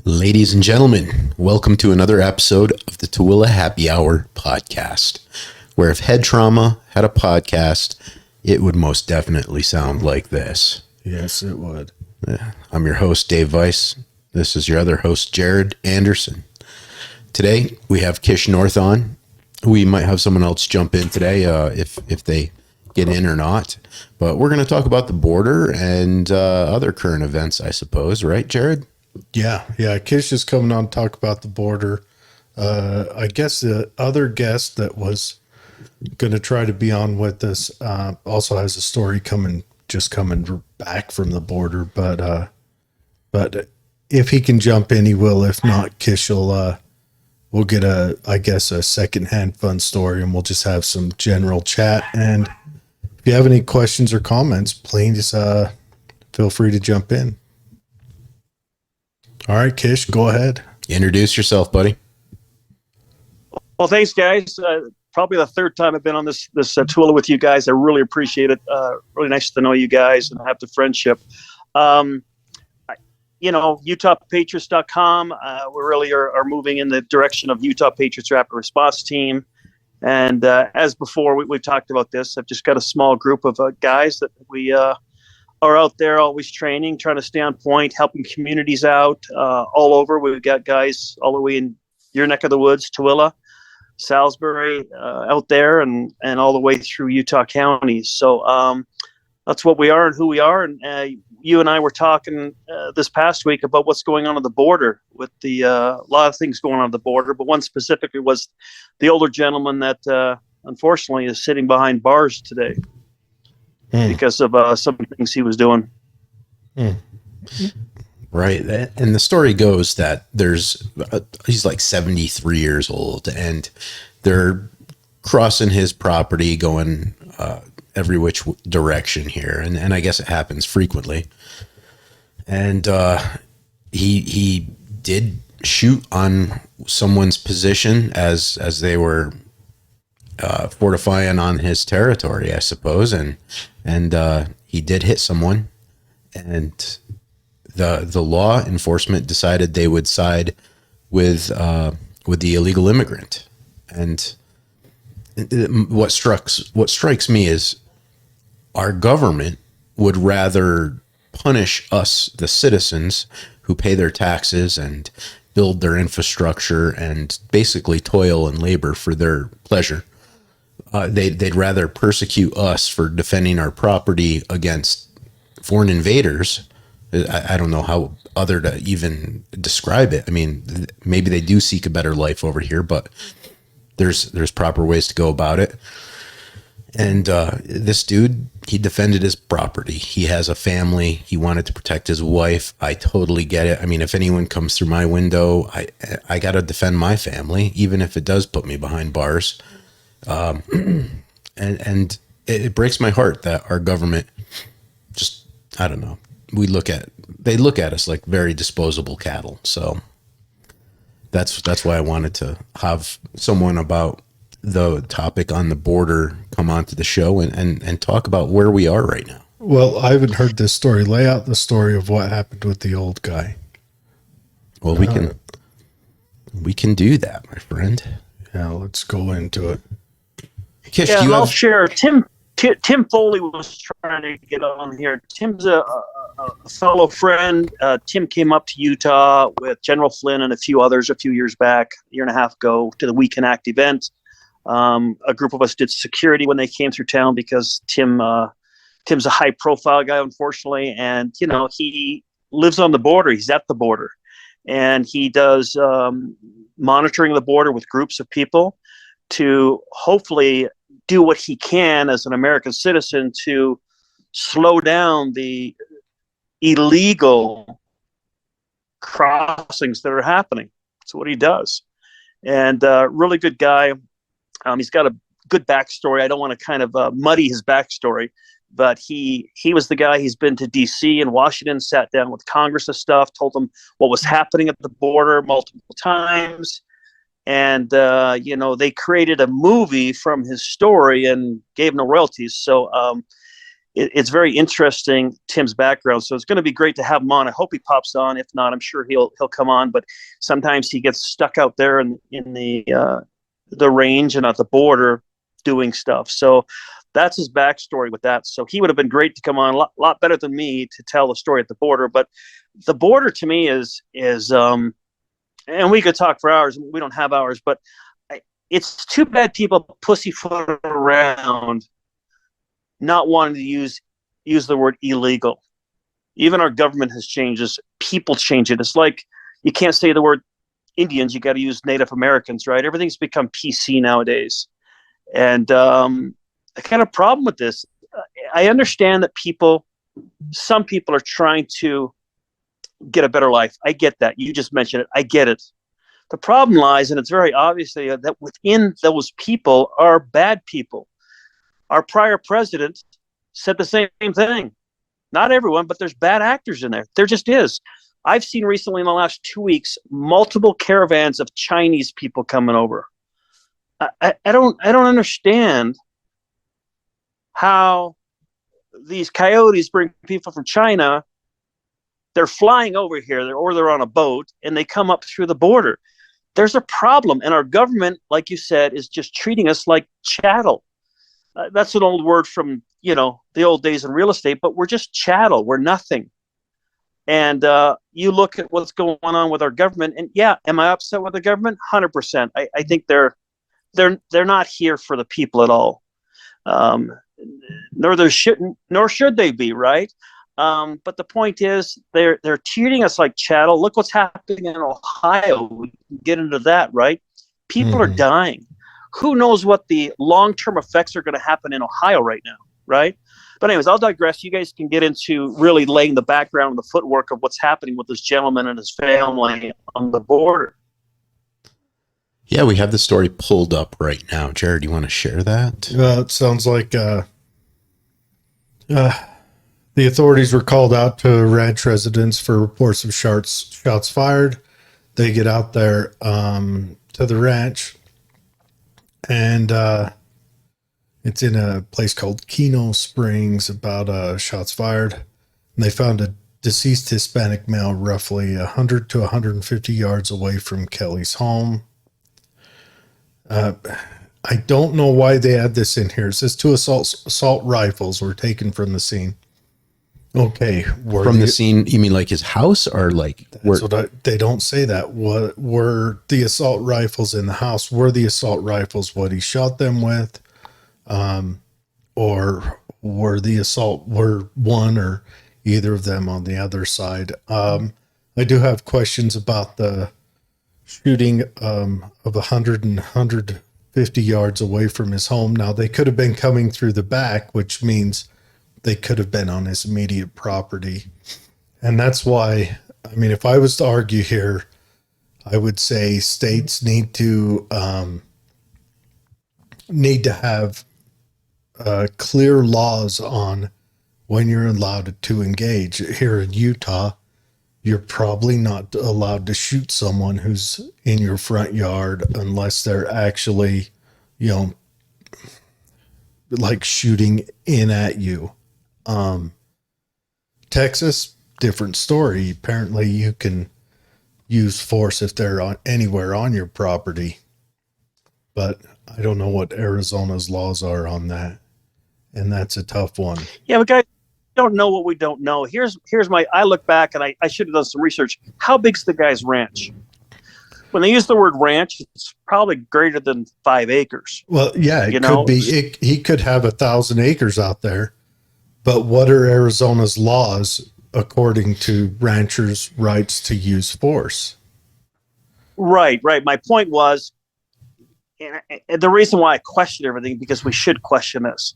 Ladies and gentlemen, welcome to another episode of the Tooele Happy Hour podcast, where if head trauma had a podcast, it would most definitely sound like this. Yes, it would. I'm your host, Dave Weiss. This is your other host, Jared Anderson. Today, we have Kish North on. We might have someone else jump in today if they get in or not. But we're going to talk about the border and other current events, I suppose. Right, Jared? Yeah. Kish is coming on to talk about the border. I guess the other guest that was going to try to be on with us also has a story coming back from the border. But if he can jump in, he will. If not, Kish we'll get a secondhand fun story, and we'll just have some general chat. And if you have any questions or comments, please feel free to jump in. All right, Kish, go ahead. Introduce yourself, buddy. Well, thanks, guys. Probably the third time I've been on this Tooele with you guys. I really appreciate it. Really nice to know you guys and have the friendship. UtahPatriots.com. We really are moving in the direction of Utah Patriots Rapid Response Team. And as before, we've talked about this. I've just got a small group of guys that we are out there always training, trying to stay on point, helping communities out all over. We've got guys all the way in your neck of the woods, Tooele, Salisbury, out there, and all the way through Utah counties. So that's what we are and who we are. And you and I were talking this past week about what's going on at the border with the lot of things going on at the border. But one specifically was the older gentleman that unfortunately is sitting behind bars today. Because of some things he was doing. Right. And the story goes that he's like 73 years old, and they're crossing his property going every which direction here. And I guess it happens frequently. And he did shoot on someone's position as they were fortifying on his territory, I suppose, and he did hit someone, and the law enforcement decided they would side with the illegal immigrant. And what strikes me is our government would rather punish us, the citizens who pay their taxes and build their infrastructure and basically toil and labor for their pleasure. They'd rather persecute us for defending our property against foreign invaders. I don't know how other to even describe it. I mean, maybe they do seek a better life over here, but there's proper ways to go about it. And this dude, he defended his property. He has a family. He wanted to protect his wife. I totally get it. I mean, if anyone comes through my window, I got to defend my family, even if it does put me behind bars. And it breaks my heart that our government just, I don't know, they look at us like very disposable cattle. So that's why I wanted to have someone about the topic on the border come onto the show and talk about where we are right now. Well, I haven't heard this story. Lay out the story of what happened with the old guy. Well, we can do that, my friend. Yeah, let's go into it. Kish, I'll share. Tim Foley was trying to get on here. Tim's a fellow friend. Tim came up to Utah with General Flynn and a few others a few years back, a year and a half ago, to the We Can Act event. A group of us did security when they came through town because Tim's a high-profile guy, unfortunately, and he lives on the border. He's at the border, and he does monitoring the border with groups of people to hopefully do what he can as an American citizen to slow down the illegal crossings that are happening. That's what he does. And really good guy. He's got a good backstory. I don't want to kind of muddy his backstory, but he was the guy. He's been to D.C. and Washington, sat down with Congress and stuff, told them what was happening at the border multiple times. And, they created a movie from his story and gave no royalties. So it's very interesting, Tim's background. So it's going to be great to have him on. I hope he pops on. If not, I'm sure he'll come on. But sometimes he gets stuck out there in the range and at the border doing stuff. So that's his backstory with that. So he would have been great to come on, a lot better than me to tell the story at the border. But the border to me is and we could talk for hours. We don't have hours, but it's too bad people pussyfoot around not wanting to use the word illegal. Even our government has changed this. People change it. It's like you can't say the word Indians. You got to use Native Americans, right? Everything's become PC nowadays. And I got a problem with this. I understand that some people are trying to get a better life. I get that. You just mentioned it. I get it. The problem lies, and it's very obvious that within those people are bad people. Our prior president said the same thing. Not everyone, but there's bad actors in there. There just is. I've seen recently in the last 2 weeks multiple caravans of Chinese people coming over. I don't understand how these coyotes bring people from China. They're flying over here, or they're on a boat, and they come up through the border. There's a problem, and our government, like you said, is just treating us like chattel. That's an old word from, the old days in real estate, but we're just chattel. We're nothing. And you look at what's going on with our government, and yeah, am I upset with the government? 100%. I think they're not here for the people at all. Nor should they be, right? But the point is, they're treating us like chattel. Look what's happening in Ohio. We can get into that, right? People are dying. Who knows what the long-term effects are going to happen in Ohio right now, right? But anyways, I'll digress. You guys can get into really laying the background and the footwork of what's happening with this gentleman and his family on the border. Yeah, we have the story pulled up right now. Jared, do you want to share that? It sounds like the authorities were called out to ranch residents for reports of shots fired. They get out there to the ranch, and it's in a place called Keno Springs, about shots fired. And they found a deceased Hispanic male roughly 100 to 150 yards away from Kelley's home. I don't know why they add this in here. It says 2 assault rifles were taken from the scene. Okay. From the scene, you mean like his house, or like? They don't say that. What were the assault rifles in the house? Were the assault rifles what he shot them with? Or were one or either of them on the other side? I do have questions about the shooting of 100 and 150 yards away from his home. Now, they could have been coming through the back, which means they could have been on his immediate property. And that's why, if I was to argue here, I would say states need to have clear laws on when you're allowed to engage. Here in Utah, you're probably not allowed to shoot someone who's in your front yard unless they're actually, like shooting in at you. Texas, different story. Apparently you can use force if they're anywhere on your property, but I don't know what Arizona's laws are on that. And that's a tough one. Yeah, but guys, don't know what we don't know. Here's I look back, and I should have done some research. How big's the guy's ranch? When they use the word ranch, it's probably greater than 5 acres. Well, yeah, it could be. He could have 1,000 acres out there. But what are Arizona's laws according to ranchers' rights to use force? Right. My point was, and the reason why I question everything, because we should question this.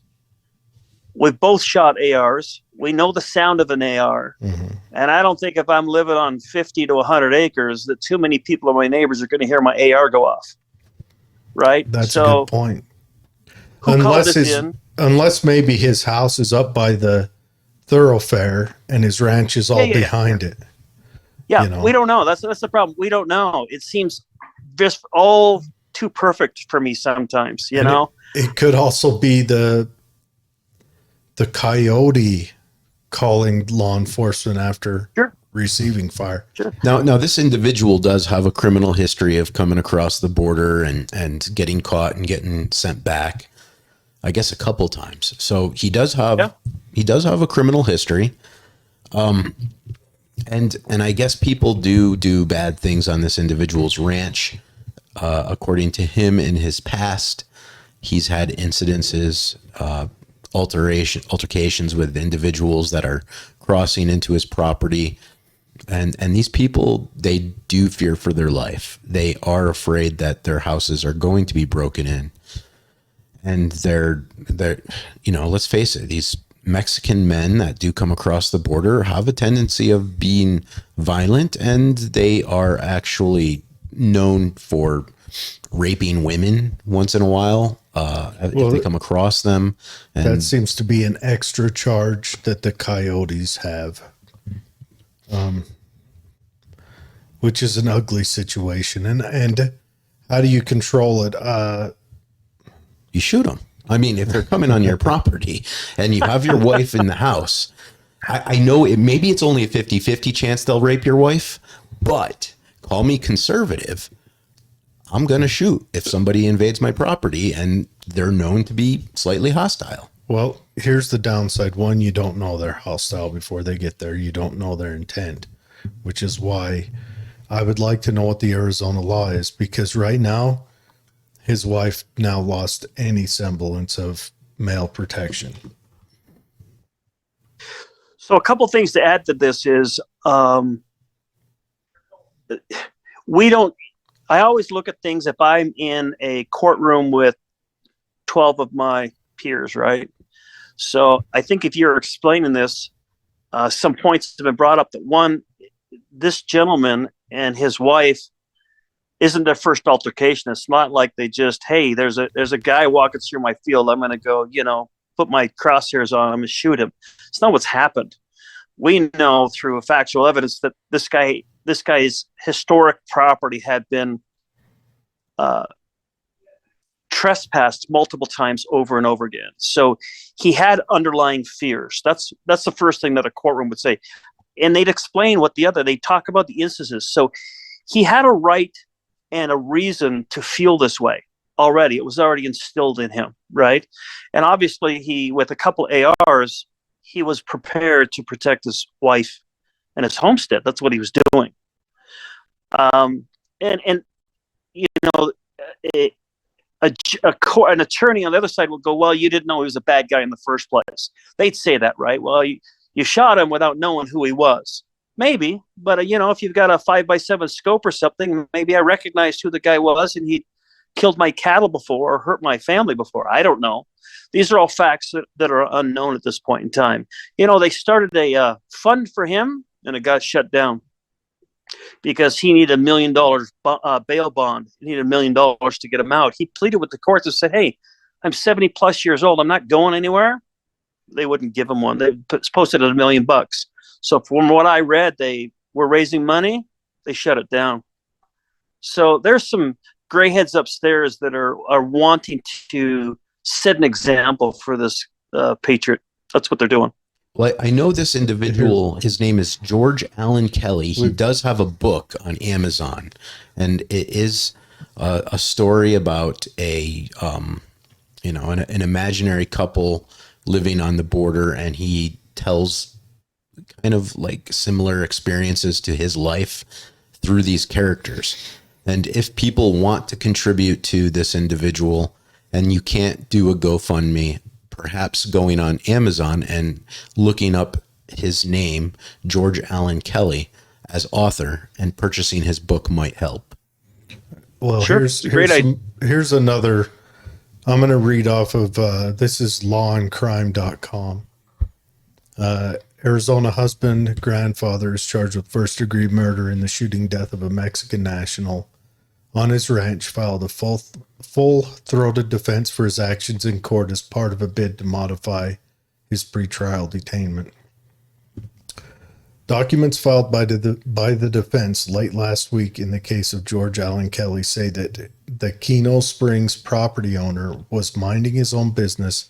We've both shot ARs. We know the sound of an AR. Mm-hmm. And I don't think if I'm living on 50 to 100 acres that too many people or my neighbors are going to hear my AR go off. Right? That's a good point. Unless maybe his house is up by the thoroughfare and his ranch is all behind it. Yeah, we don't know. That's the problem. We don't know. It seems just all too perfect for me sometimes, you know? It could also be the the coyote calling law enforcement after Sure. receiving fire. Sure. Now this individual does have a criminal history of coming across the border and getting caught and getting sent back, I guess a couple times. So he does have a criminal history. And I guess people do bad things on this individual's ranch. According to him, in his past, he's had incidences, altercations with individuals that are crossing into his property. And these people, they do fear for their life. They are afraid that their houses are going to be broken in. And they're, let's face it, these Mexican men that do come across the border have a tendency of being violent, and they are actually known for raping women once in a while if they come across them. And that seems to be an extra charge that the coyotes have, which is an ugly situation. And how do you control it? you shoot them. I mean, if they're coming on your property and you have your wife in the house, I know maybe it's only a 50-50 chance they'll rape your wife, but call me conservative. I'm going to shoot if somebody invades my property and they're known to be slightly hostile. Well, here's the downside. One, you don't know they're hostile before they get there. You don't know their intent, which is why I would like to know what the Arizona law is, because right now, his wife now lost any semblance of male protection. So a couple things to add to this is I always look at things if I'm in a courtroom with 12 of my peers, right? So I think if you're explaining this, some points have been brought up that one, this gentleman and his wife isn't their first altercation. It's not like they just, hey, there's a guy walking through my field. I'm going to go, put my crosshairs on him and shoot him. It's not what's happened. We know through factual evidence that this guy's historic property had been trespassed multiple times over and over again. So he had underlying fears. That's the first thing that a courtroom would say. And they'd explain they talk about the instances. So he had a right and a reason to feel this way already. It was already instilled in him, right? And obviously with a couple ARs, he was prepared to protect his wife and his homestead. That's what he was doing. An attorney on the other side will go, well, you didn't know he was a bad guy in the first place. They'd say that, right? Well, you shot him without knowing who he was. Maybe, but if you've got a 5x7 scope or something, maybe I recognized who the guy was and he killed my cattle before or hurt my family before. I don't know. These are all facts that are unknown at this point in time. They started a fund for him and it got shut down because he needed $1 million bail bond. He needed $1 million to get him out. He pleaded with the courts and said, hey, I'm 70 plus years old. I'm not going anywhere. They wouldn't give him one. They posted at $1 million. So from what I read, they were raising money. They shut it down. So there's some gray heads upstairs that are wanting to set an example for this patriot. That's what they're doing. Well, I know this individual, his name is George Allen Kelley. He does have a book on Amazon, and it is a story about an imaginary couple living on the border, and he tells kind of like similar experiences to his life through these characters. And if people want to contribute to this individual and you can't do a GoFundMe, perhaps going on Amazon and looking up his name, George Allen Kelley, as author and purchasing his book might help. Well, sure. here's another. I'm going to read off of, this is lawandcrime.com. Arizona husband, grandfather is charged with first-degree murder in the shooting death of a Mexican national on his ranch, filed a full-throated defense for his actions in court as part of a bid to modify his pretrial detainment. Documents filed by the defense late last week in the case of George Allen Kelley say that the Keno Springs property owner was minding his own business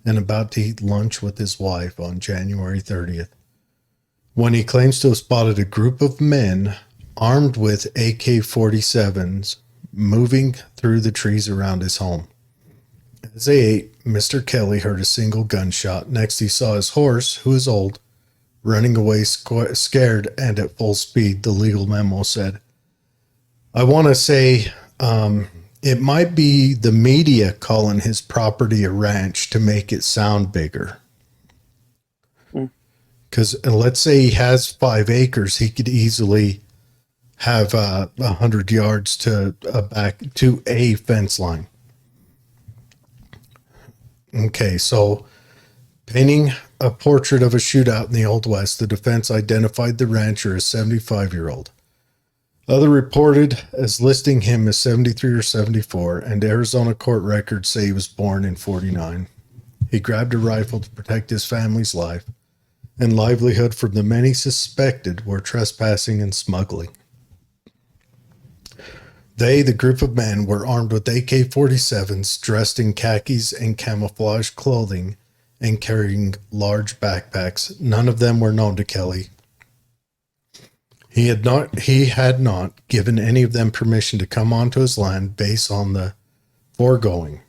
and about to eat lunch with his wife on January 30th, when he claims to have spotted a group of men armed with AK-47s moving through the trees around his home. As they ate, Mr. Kelley heard a single gunshot. Next, he saw his horse, who is old, running away scared and at full speed, the legal memo said. I want to say it might be the media calling his property a ranch to make it sound bigger. Because let's say he has 5 acres, he could easily have 100 yards to a fence line. Okay, so painting a portrait of a shootout in the Old West, the defense identified the rancher as 75-year-old. Other reported as listing him as 73 or 74, and Arizona court records say he was born in 49. He grabbed a rifle to protect his family's life and livelihood from the many suspected were trespassing and smuggling. They, the group of men, were armed with AK-47s, dressed in khakis and camouflage clothing, and carrying large backpacks. None of them were known to Kelley. He had not given any of them permission to come onto his land based on the foregoing.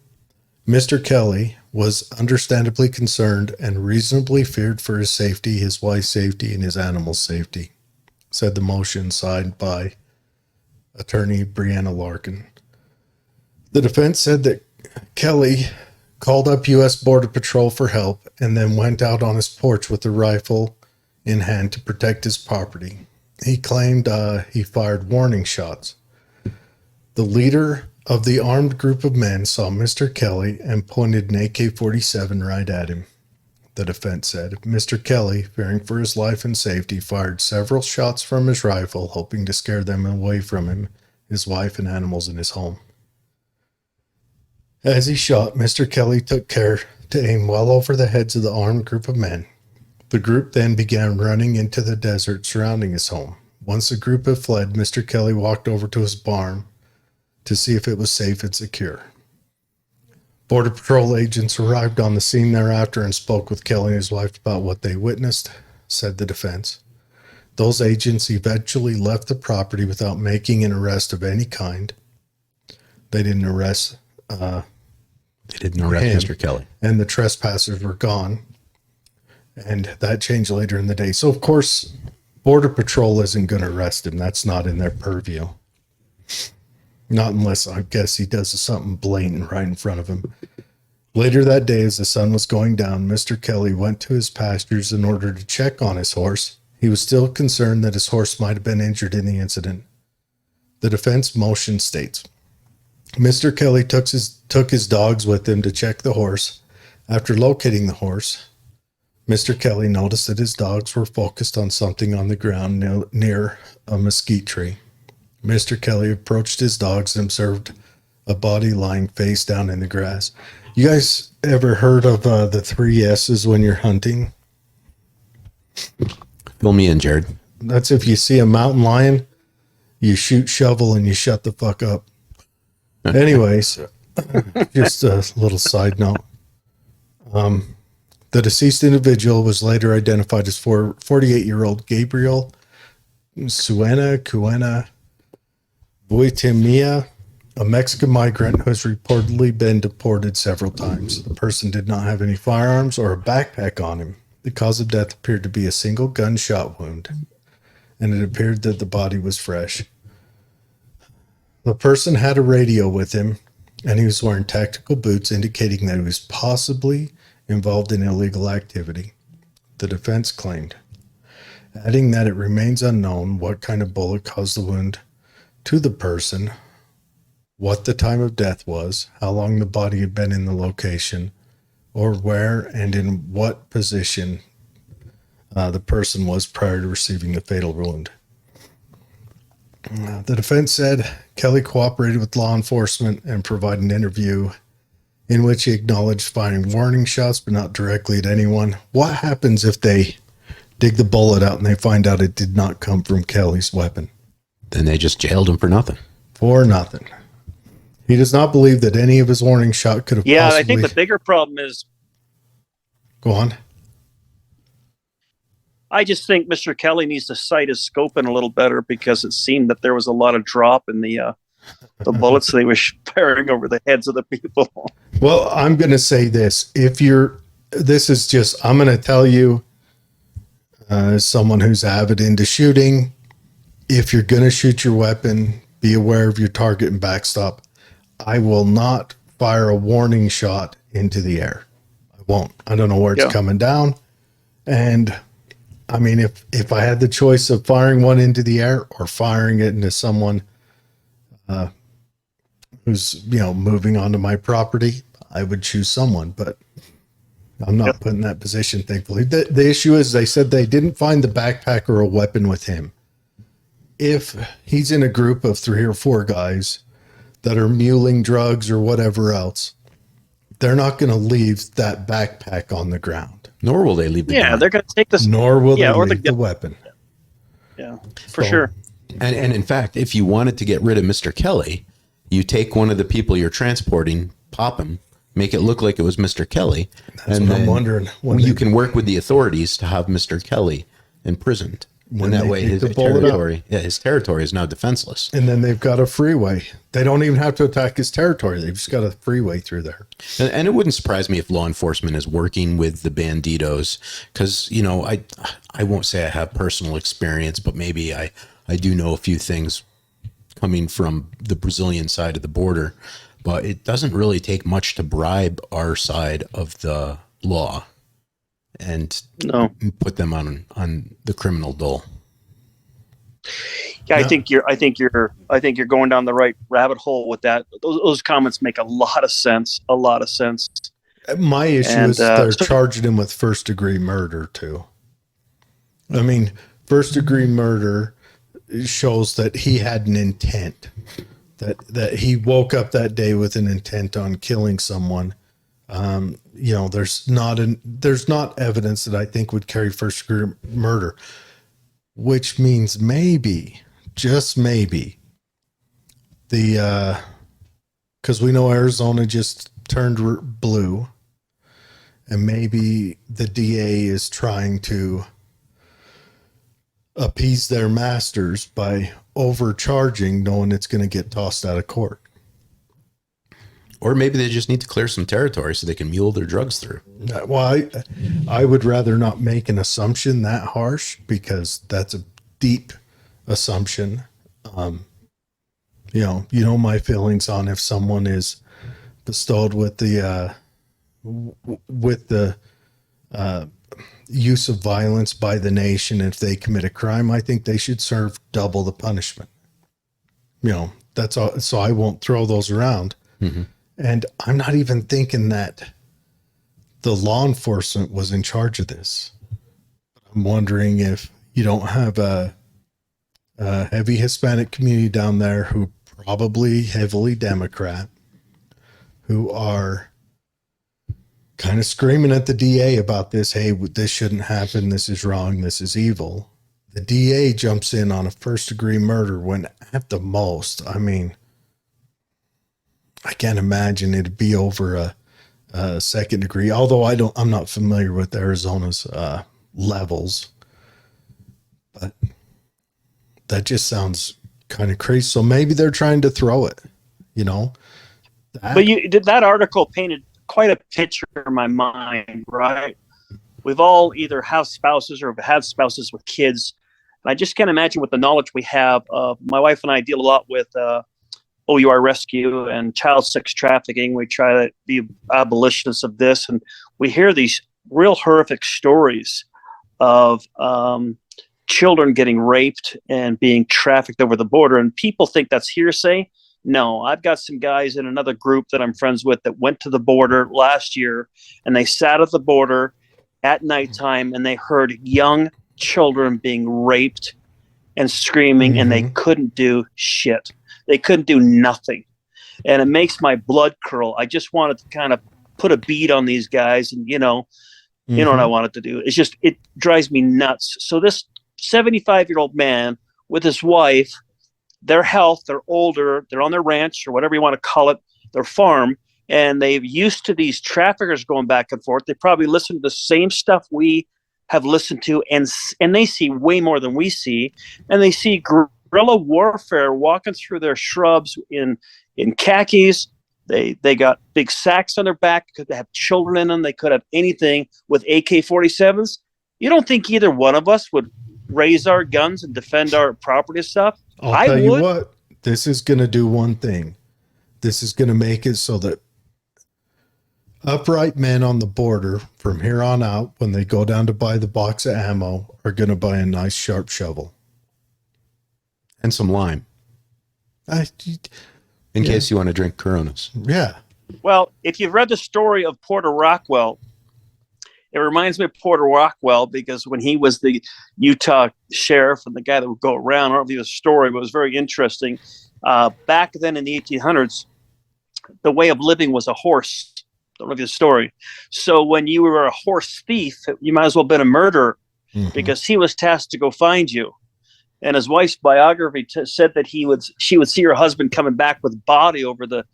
Mr. Kelley was understandably concerned and reasonably feared for his safety, his wife's safety, and his animal's safety, said the motion signed by attorney Brianna Larkin. The defense said that Kelley called up U.S. Border Patrol for help and then went out on his porch with a rifle in hand to protect his property. He claimed he fired warning shots. The leader of the armed group of men saw Mr. Kelley and pointed an AK-47 right at him, the defense said. Mr. Kelley, fearing for his life and safety, fired several shots from his rifle, hoping to scare them away from him, his wife, and animals in his home. As he shot, Mr. Kelley took care to aim well over the heads of the armed group of men. The group then began running into the desert surrounding his home. Once the group had fled, Mr. Kelley walked over to his barn to see if it was safe and secure. Border Patrol agents arrived on the scene thereafter and spoke with Kelley and his wife about what they witnessed, said the defense. Those agents eventually left the property without making an arrest of any kind. They didn't arrest him, Mr. Kelley. and the trespassers were gone. And that changed later in the day. So, of course, Border Patrol isn't going to arrest him. That's not in their purview. Not unless, I guess, he does something blatant right in front of him. Later that day, as the sun was going down, Mr. Kelley went to his pastures in order to check on his horse. He was still concerned that his horse might have been injured in the incident. The defense motion states, Mr. Kelley took his dogs with him to check the horse. After locating the horse, Mr. Kelley noticed that his dogs were focused on something on the ground near a mesquite tree. Mr. Kelley approached his dogs and observed a body lying face down in the grass. You guys ever heard of the 3 S's when you're hunting? Fill me in, Jared. That's if you see a mountain lion, you shoot, shovel, and you shut the fuck up. Anyways, just a little side note. The deceased individual was later identified as 48-year-old Gabriel Cuena Buitimia, a Mexican migrant who has reportedly been deported several times. The person did not have any firearms or a backpack on him. The cause of death appeared to be a single gunshot wound, and it appeared that the body was fresh. The person had a radio with him, and he was wearing tactical boots, indicating that he was possibly involved in illegal activity, the defense claimed, adding that it remains unknown what kind of bullet caused the wound to the person, what the time of death was, how long the body had been in the location, or where and in what position the person was prior to receiving the fatal wound. The defense said Kelley cooperated with law enforcement and provided an interview in which he acknowledged firing warning shots, but not directly at anyone. What happens if they dig the bullet out and they find out it did not come from Kelley's weapon? Then they just jailed him for nothing. For nothing. He does not believe that any of his warning shot could have Yeah, possibly... I think the bigger problem is Go on. I just think Mr. Kelley needs to sight his scope in a little better, because it seemed that there was a lot of drop in the bullets they were firing over the heads of the people. Well, I'm going to say this. I'm going to tell you, as someone who's avid into shooting, if you're going to shoot your weapon, be aware of your target and backstop. I will not fire a warning shot into the air. I won't. I don't know where it's coming down. And I mean, if I had the choice of firing one into the air or firing it into someone who's, moving onto my property, I would choose someone, but I'm not put in that position, thankfully. The issue is they said they didn't find the backpack or a weapon with him. If he's in a group of 3 or 4 guys that are muling drugs or whatever else, they're not going to leave that backpack on the ground. Nor will they leave the gun. They're going to take this. Nor will they leave the weapon. Yeah, for sure. And in fact, if you wanted to get rid of Mr. Kelley, you take one of the people you're transporting, pop him, make it look like it was Mr. Kelley. That's what I'm wondering. You can work with the authorities to have Mr. Kelley imprisoned. And that way his territory is now defenseless. And then they've got a freeway. They don't even have to attack his territory. They've just got a freeway through there. And it wouldn't surprise me if law enforcement is working with the banditos, because, I won't say I have personal experience, but maybe I do know a few things coming from the Brazilian side of the border. But it doesn't really take much to bribe our side of the law and put them on the criminal dole. Yeah, I think you're going down the right rabbit hole with that. Those comments make a lot of sense. My issue is they're charging him with first-degree murder too. I mean, first-degree murder shows that he had an intent, that he woke up that day with an intent on killing someone. There's not evidence that I think would carry first degree murder, which means maybe, just maybe, because we know Arizona just turned blue, and maybe the DA is trying to appease their masters by overcharging, knowing it's going to get tossed out of court. Or maybe they just need to clear some territory so they can mule their drugs through. Well, I would rather not make an assumption that harsh, because that's a deep assumption. My feelings on if someone is bestowed with the use of violence by the nation. If they commit a crime, I think they should serve double the punishment. That's all. So I won't throw those around. Mm-hmm. And I'm not even thinking that the law enforcement was in charge of this. I'm wondering if you don't have a heavy Hispanic community down there who probably heavily Democrat, who are kind of screaming at the DA about this. Hey, this shouldn't happen. This is wrong. This is evil. The DA jumps in on a first degree murder when at the most, I can't imagine it'd be over a second degree, although I'm not familiar with Arizona's levels, but that just sounds kind of crazy. So maybe they're trying to throw it, But that article painted quite a picture in my mind, right? We've all either have spouses or have had spouses with kids. And I just can't imagine with the knowledge we have. My wife and I deal a lot with OUR rescue and child sex trafficking. We try to be abolitionists of this, and we hear these real horrific stories of children getting raped and being trafficked over the border. And people think that's hearsay. No, I've got some guys in another group that I'm friends with that went to the border last year, and they sat at the border at nighttime and they heard young children being raped and screaming, and they couldn't do shit. They couldn't do nothing. And it makes my blood curl. I just wanted to kind of put a bead on these guys, and you know what I wanted to do. It's just, it drives me nuts. So this 75-year-old man with his wife, their health, they're older, they're on their ranch or whatever you want to call it, their farm, and they're used to these traffickers going back and forth. They probably listen to the same stuff we have listened to, and they see way more than we see, and they see guerrilla warfare walking through their shrubs in khakis. They got big sacks on their back. Could have children in them. They could have anything with AK-47s. You don't think either one of us would raise our guns and defend our property stuff? I'll tell you what, this is going to do one thing. This is going to make it so that upright men on the border from here on out, when they go down to buy the box of ammo, are going to buy a nice sharp shovel. And some lime. In case you want to drink Coronas. Yeah. Well, if you've read the story of Porter Rockwell, it reminds me of Porter Rockwell because when he was the Utah sheriff and the guy that would go around, I don't know if the story, but it was very interesting. Back then in the 1800s, the way of living was a horse. Don't know the story. So when you were a horse thief, you might as well have been a murderer because he was tasked to go find you. And his wife's biography said that she would see her husband coming back with body over the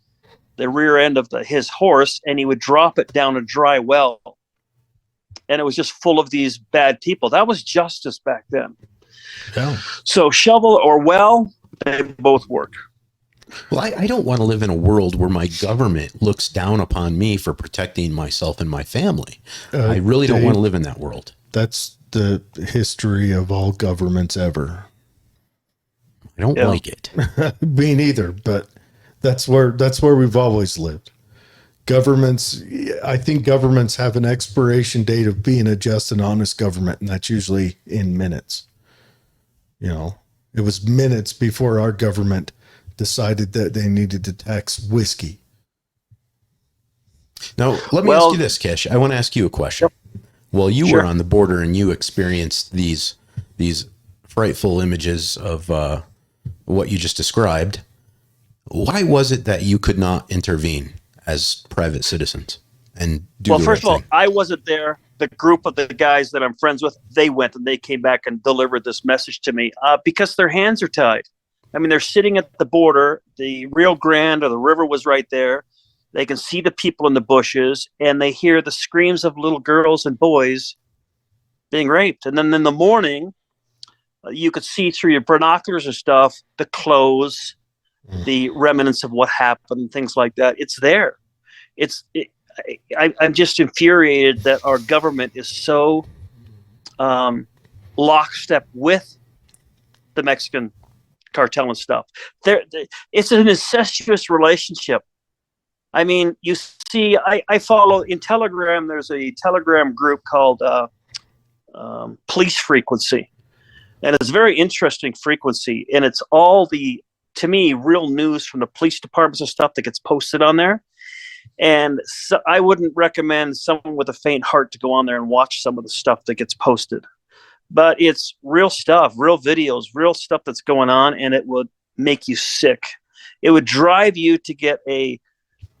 rear end of his horse, and he would drop it down a dry well. And it was just full of these bad people. That was justice back then. Yeah. So shovel or well, they both work. Well, I don't want to live in a world where my government looks down upon me for protecting myself and my family. I really don't want to live in that world. That's the history of all governments ever. I don't like it. Me neither, but that's where we've always lived. Governments, I think governments have an expiration date of being a just and honest government, and that's usually in minutes. You know, it was minutes before our government decided that they needed to tax whiskey. Now, let me ask you this, Kish. I want to ask you a question. Yep. Well, you were on the border and you experienced these frightful images of what you just described. Why was it that you could not intervene as private citizens and do the right thing? Well, first of all, I wasn't there. The group of the guys that I'm friends with, they went and they came back and delivered this message to me because their hands are tied. I mean, they're sitting at the border. The Rio Grande or the river was right there. They can see the people in the bushes, and they hear the screams of little girls and boys being raped. And then in the morning, you could see through your binoculars and stuff, the clothes, the remnants of what happened, and things like that. It's there. I'm just infuriated that our government is so lockstep with the Mexican cartel and stuff. It's an incestuous relationship. I mean, you see, I follow in Telegram. There's a Telegram group called Police Frequency, and it's a very interesting frequency. And it's all to me, real news from the police departments and stuff that gets posted on there. And so I wouldn't recommend someone with a faint heart to go on there and watch some of the stuff that gets posted. But it's real stuff, real videos, real stuff that's going on, and it would make you sick. It would drive you to get a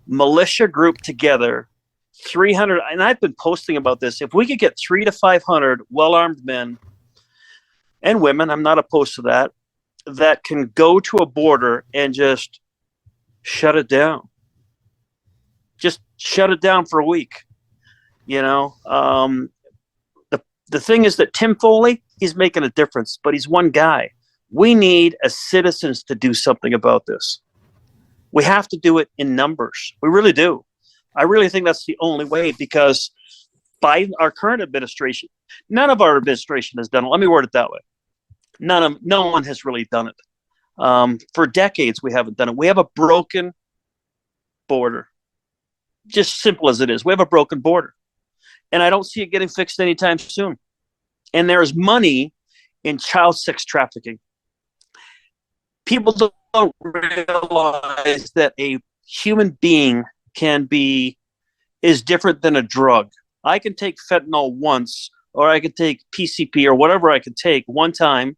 militia group together, 300, and I've been posting about this. If we could get 300 to 500 well-armed men and women, I'm not opposed to that can go to a border and just shut it down. Just shut it down for a week. You know, the thing is that Tim Foley, he's making a difference, but he's one guy. We need as citizens to do something about this. We have to do it in numbers. We really do. I really think that's the only way, because by our current administration, none of our administration has done it. Let me word it that way. No one has really done it. For decades, we haven't done it. We have a broken border. Just simple as it is. We have a broken border. And I don't see it getting fixed anytime soon. And there is money in child sex trafficking. People don't realize that a human being is different than a drug. I can take fentanyl once, or I could take PCP or whatever I could take one time,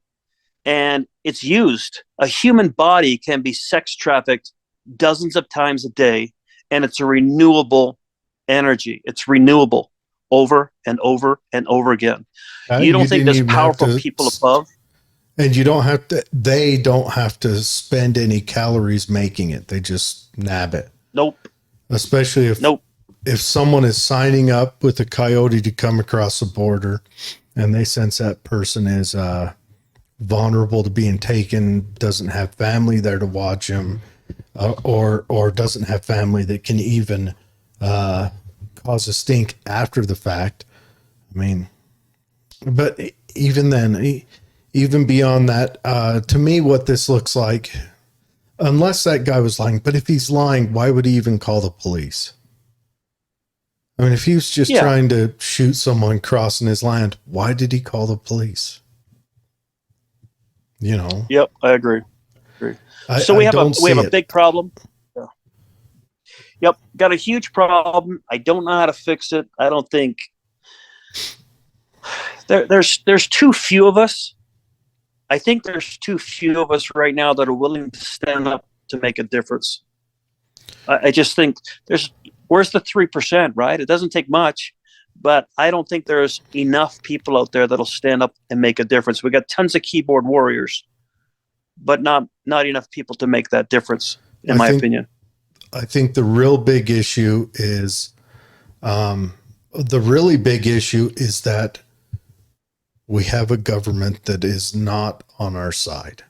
and it's used. A human body can be sex trafficked dozens of times a day, and it's a renewable energy. It's renewable over and over and over again. You don't think there's powerful people above? And they don't have to spend any calories making it. They just nab it. Nope. especially if someone is signing up with a coyote to come across the border and they sense that person is vulnerable to being taken, doesn't have family there to watch him, or doesn't have family that can even cause a stink after the fact. I mean, but even then, even beyond that, to me, what this looks like, unless that guy was lying, but if he's lying, why would he even call the police? I mean, if he was just trying to shoot someone crossing his land, why did he call the police? You know? Yep, I agree. So we have a big problem. Yeah. Yep, got a huge problem. I don't know how to fix it. I don't think there's too few of us. I think there's too few of us right now that are willing to stand up to make a difference. I just think where's the 3%, right? It doesn't take much, but I don't think there's enough people out there that'll stand up and make a difference. We got tons of keyboard warriors, but not enough people to make that difference, in my opinion. I think the real big issue is, that we have a government that is not on our side.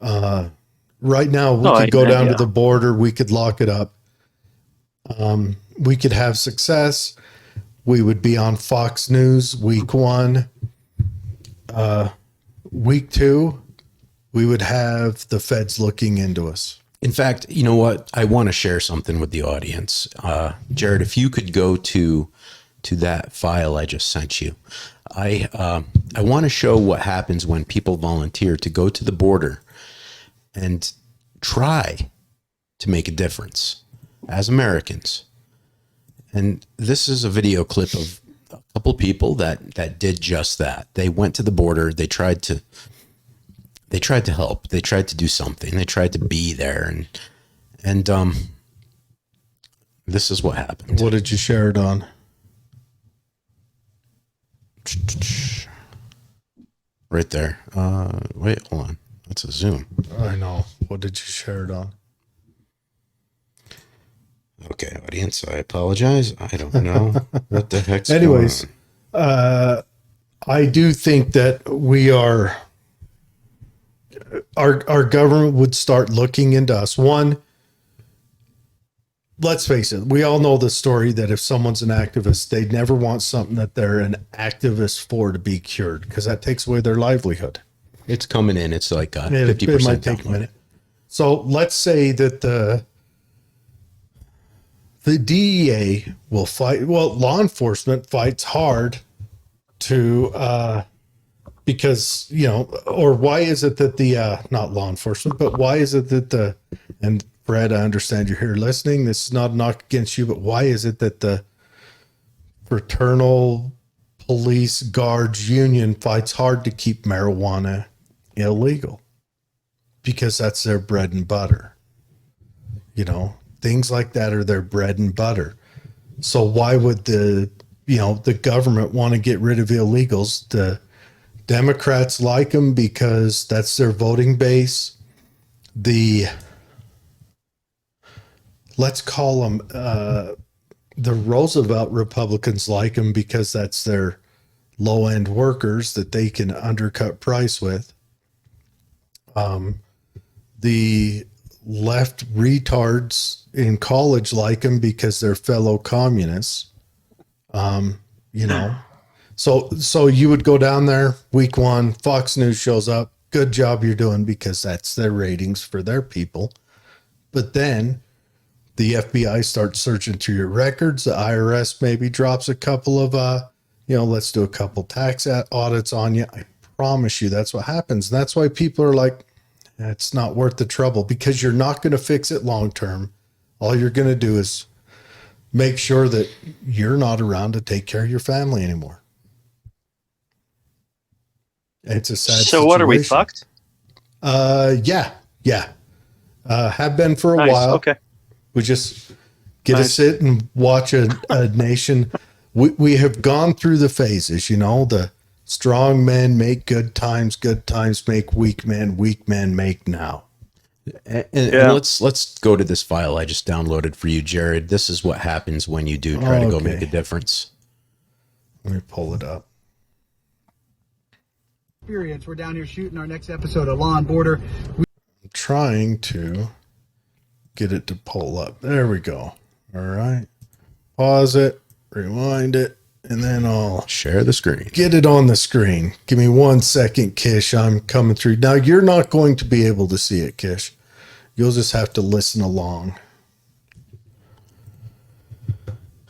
Right now, we could go down to the border. We could lock it up. We could have success. We would be on Fox News week 1. Week 2, we would have the feds looking into us. In fact, you know what? I want to share something with the audience. Jared, if you could go to that file I just sent you. I want to show what happens when people volunteer to go to the border and try to make a difference as Americans. And this is a video clip of a couple people that did just that. They went to the border. They tried to help. They tried to do something. They tried to be there. And this is what happened. What did you share it on? Right there. Wait, hold on. That's a zoom. I know. What did you share it on? Okay, audience, I apologize. I don't know what the heck's Anyways, going on. I do think that our government would start looking into us. One, let's face it, we all know the story that if someone's an activist, they'd never want something that they're an activist for to be cured, because that takes away their livelihood. It's coming in. It's like 50%. It might take a minute. So let's say that the DEA will fight. Well, law enforcement fights hard to, because, or why is it that not law enforcement, but why is it that and Brad, I understand you're here listening. This is not a knock against you, but why is it that the Fraternal Police Guards Union fights hard to keep marijuana illegal? Because that's their bread and butter. Things like that are their bread and butter. So why would the government want to get rid of illegals? The Democrats like them because that's their voting base. Let's call them the Roosevelt Republicans like them because that's their low-end workers that they can undercut price with. The left retards in college like them because they're fellow communists. So you would go down there week 1, Fox News shows up. Good job you're doing, because that's their ratings for their people. But then the FBI starts searching through your records. The IRS maybe drops a couple of, let's do a couple tax audits on you. I promise you that's what happens. And that's why people are like, it's not worth the trouble, because you're not going to fix it long term. All you're going to do is make sure that you're not around to take care of your family anymore. It's a sad situation. What, are we fucked? Yeah. Have been for a while. Okay. We just get to sit and watch a nation. We have gone through the phases, the strong men make good times make weak men make now. And let's go to this file I just downloaded for you, Jared. This is what happens when you do try to go make a difference. Let me pull it up. Experience. We're down here shooting our next episode of Law and Border. I'm trying to get it to pull up. There we go. All right. Pause it, rewind it, and then I'll share the screen. Get it on the screen. Give me 1 second, Kish. I'm coming through. Now, you're not going to be able to see it, Kish. You'll just have to listen along.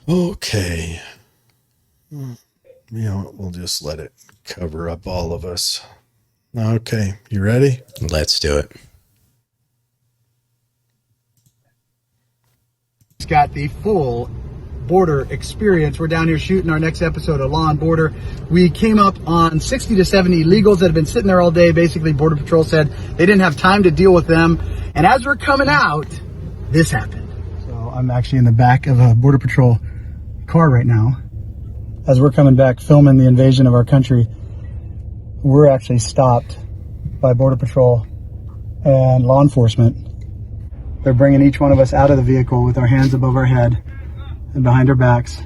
Okay. You know, we'll just let it cover up all of us. Okay. You ready? Let's do it. It's got the full border experience. We're down here shooting our next episode of Law and Border. We came up on 60 to 70 illegals that have been sitting there all day. Basically, Border Patrol said they didn't have time to deal with them. And as we're coming out, this happened. So I'm actually in the back of a Border Patrol car right now. As we're coming back filming the invasion of our country, we're actually stopped by Border Patrol and law enforcement. They're bringing each one of us out of the vehicle with our hands above our head and behind our backs,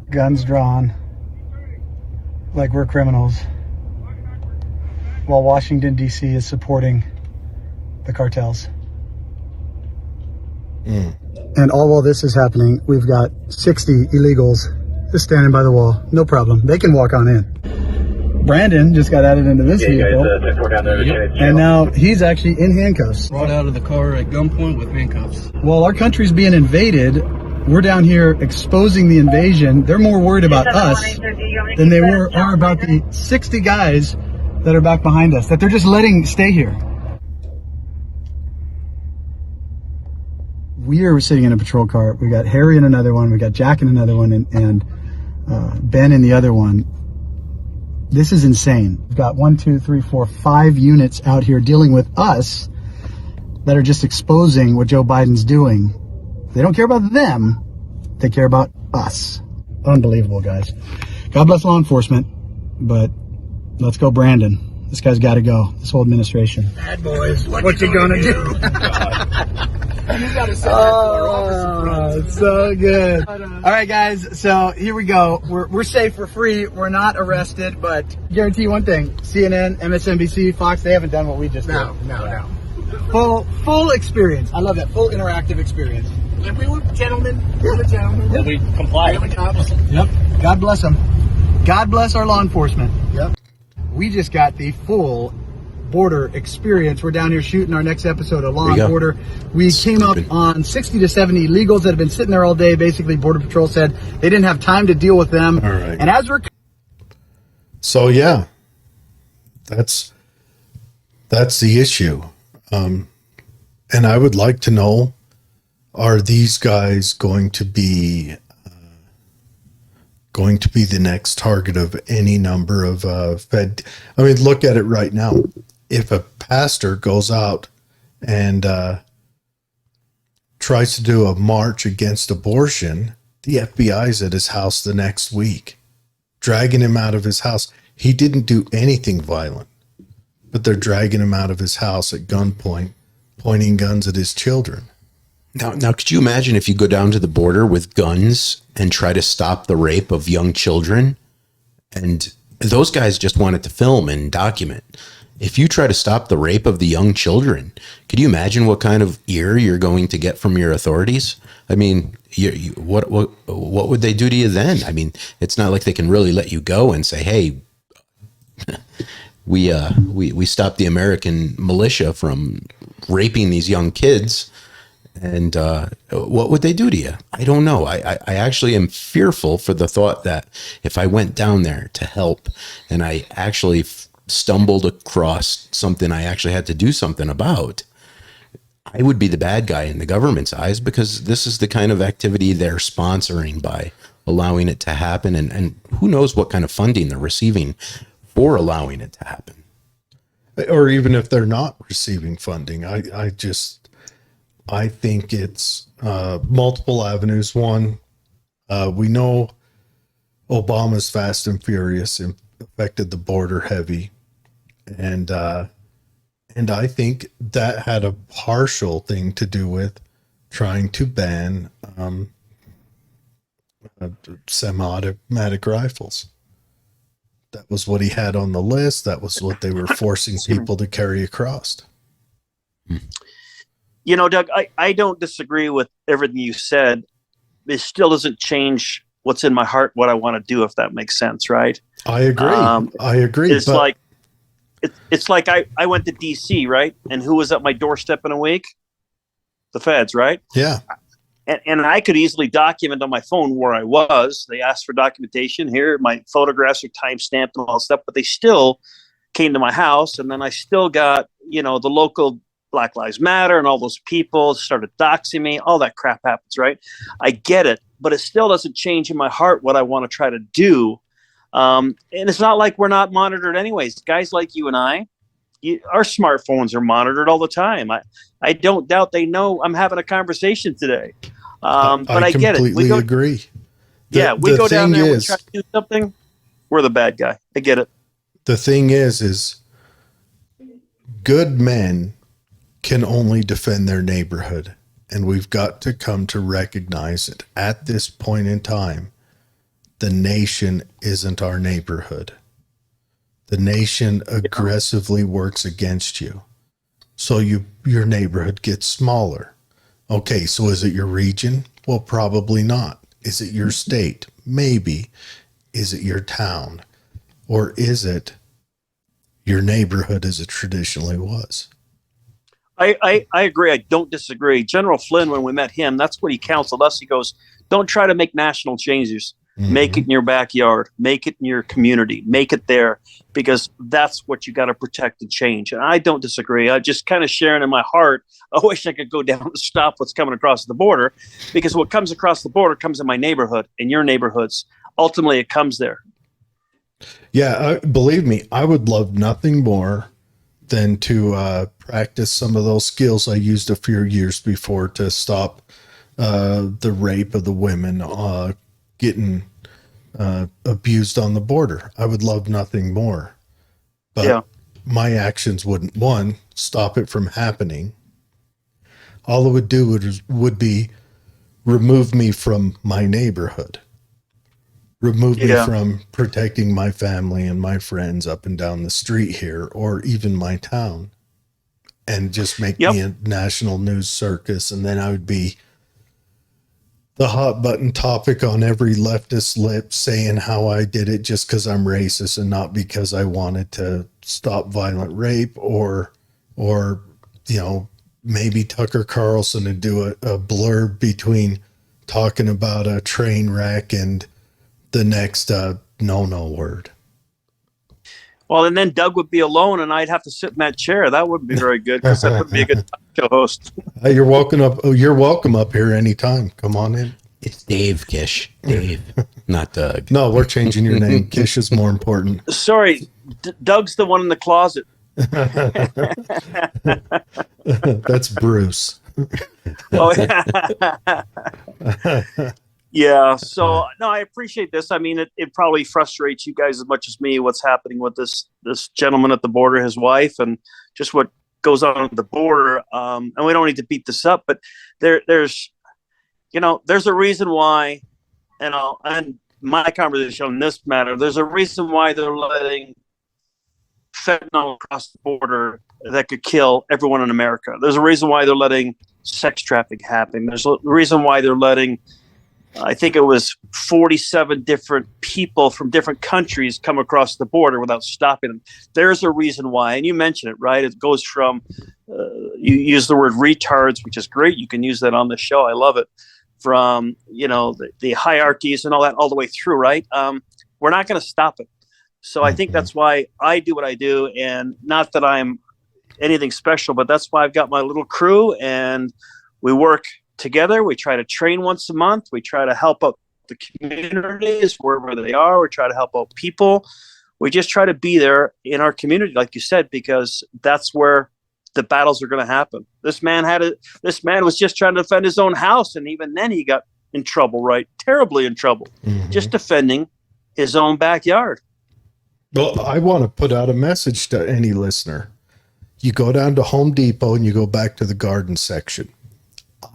guns drawn, like we're criminals, while Washington, D.C. is supporting the cartels. And all while this is happening, we've got 60 illegals just standing by the wall. No problem. They can walk on in. Brandon just got added into this vehicle, and now he's actually in handcuffs. Brought out of the car at gunpoint with handcuffs. While our country's being invaded, we're down here exposing the invasion. They're more worried about us than they are about the 60 guys that are back behind us, that they're just letting stay here. We are sitting in a patrol car. We got Harry in another one. We got Jack in another one, and Ben in the other one. This is insane. We've got 5 units out here dealing with us that are just exposing what Joe Biden's doing. They don't care about them. They care about us. Unbelievable, guys. God bless law enforcement, but let's go, Brandon. This guy's got to go. This whole administration. Bad boys. What you gonna do? Oh, it's so good. All right, guys. So here we go. We're safe. We're free. We're not arrested, but guarantee you one thing: CNN, MSNBC, Fox, they haven't done what we just did. No. Full experience. I love that. Full interactive experience. And we were gentlemen. We were gentlemen. Yep. We complied. Yep. God bless them. God bless our law enforcement. Yep. We just got the full border experience. We're down here shooting our next episode of Law and Border. We came up on 60 to 70 illegals that have been sitting there all day. Basically, Border Patrol said they didn't have time to deal with them. All right. And as we're... So, yeah, that's the issue. And I would like to know, are these guys going to be the next target of any number of Fed? I mean, look at it right now. If a pastor goes out and tries to do a march against abortion, the FBI's at his house the next week, dragging him out of his house. He didn't do anything violent, but they're dragging him out of his house at gunpoint, pointing guns at his children. Now, could you imagine if you go down to the border with guns and try to stop the rape of young children? And those guys just wanted to film and document. If you try to stop the rape of the young children, could you imagine what kind of ear you're going to get from your authorities? I mean, what would they do to you then? I mean, it's not like they can really let you go and say, "Hey, we stopped the American militia from raping these young kids." And what would they do to you? I don't know. I actually am fearful for the thought that if I went down there to help and I actually stumbled across something I actually had to do something about, I would be the bad guy in the government's eyes, because this is the kind of activity they're sponsoring by allowing it to happen. And who knows what kind of funding they're receiving for allowing it to happen. Or even if they're not receiving funding, I think it's multiple avenues. One, we know Obama's Fast and Furious affected the border heavy, and And I think that had a partial thing to do with trying to ban semi-automatic rifles. That was what he had on the list. That was what they were forcing people to carry across. You know, Doug, I don't disagree with everything you said. It still doesn't change what's in my heart, what I want to do, if that makes sense, right? I agree. I agree. It's like it's like I went to DC, right? And who was at my doorstep in a week? The feds, right? Yeah. And I could easily document on my phone where I was. They asked for documentation. Here, my photographs are timestamped and all that stuff, but they still came to my house. And then I still got, you know, the local Black Lives Matter and all those people started doxing me. All that crap happens, right? I get it, but it still doesn't change in my heart what I want to try to do. And it's not like we're not monitored anyways. Guys like you and I, our smartphones are monitored all the time. I don't doubt they know I'm having a conversation today. But I get it. We agree. We go down there and we try to do something. We're the bad guy. I get it. The thing is good men can only defend their neighborhood. And we've got to come to recognize that at this point in time, the nation isn't our neighborhood. The nation aggressively works against you. So your neighborhood gets smaller. Okay, so is it your region? Well, probably not. Is it your state? Maybe. Is it your town? Or is it your neighborhood as it traditionally was? I agree. I don't disagree. General Flynn, when we met him, that's what he counseled us. He goes, don't try to make national changes. Mm-hmm. Make it in your backyard. Make it in your community. Make it there, because that's what you got to protect and change. And I don't disagree. I just kind of sharing in my heart. I wish I could go down and stop what's coming across the border, because what comes across the border comes in my neighborhood, in your neighborhoods. Ultimately, it comes there. Yeah, believe me, I would love nothing more than to practice some of those skills I used a few years before to stop the rape of the women getting abused on the border. I would love nothing more. But my actions wouldn't, one, stop it from happening. All it would do would be remove me from my neighborhood. Remove me from protecting my family and my friends up and down the street here, or even my town, and just make me a national news circus. And then I would be the hot button topic on every leftist lip, saying how I did it just because I'm racist and not because I wanted to stop violent rape, or, you know, maybe Tucker Carlson and do a blurb between talking about a train wreck and the next no word. Well, and then Doug would be alone, and I'd have to sit in that chair. That wouldn't be very good, because that would be a good show host. You're welcome up. You're welcome up here anytime. Come on in. It's Dave, Kish. Dave, not Doug. No, we're changing your name. Kish is more important. Sorry, Doug's the one in the closet. That's Bruce. Oh, yeah. So no, I appreciate this. I mean, it probably frustrates you guys as much as me what's happening with this gentleman at the border, his wife, and just what goes on at the border. And we don't need to beat this up, but there's a reason why, and my conversation on this matter, there's a reason why they're letting fentanyl across the border that could kill everyone in America. There's a reason why they're letting sex trafficking happen. There's a reason why they're letting, I think it was 47 different people from different countries come across the border without stopping them. There's a reason why, and you mentioned it, right? It goes from, you use the word retards, which is great. You can use that on the show. I love it. From, the hierarchies and all that all the way through, right? We're not going to stop it. So I think that's why I do what I do, and not that I'm anything special, but that's why I've got my little crew, and we work together. We try to train once a month. We try to help out the communities wherever they are. We try to help out people. We just try to be there in our community, like you said, because that's where the battles are going to happen. This man was just trying to defend his own house, and even then he got in trouble, right? Terribly in trouble, just defending his own backyard. Well, I want to put out a message to any listener. You go down to Home Depot and you go back to the garden section.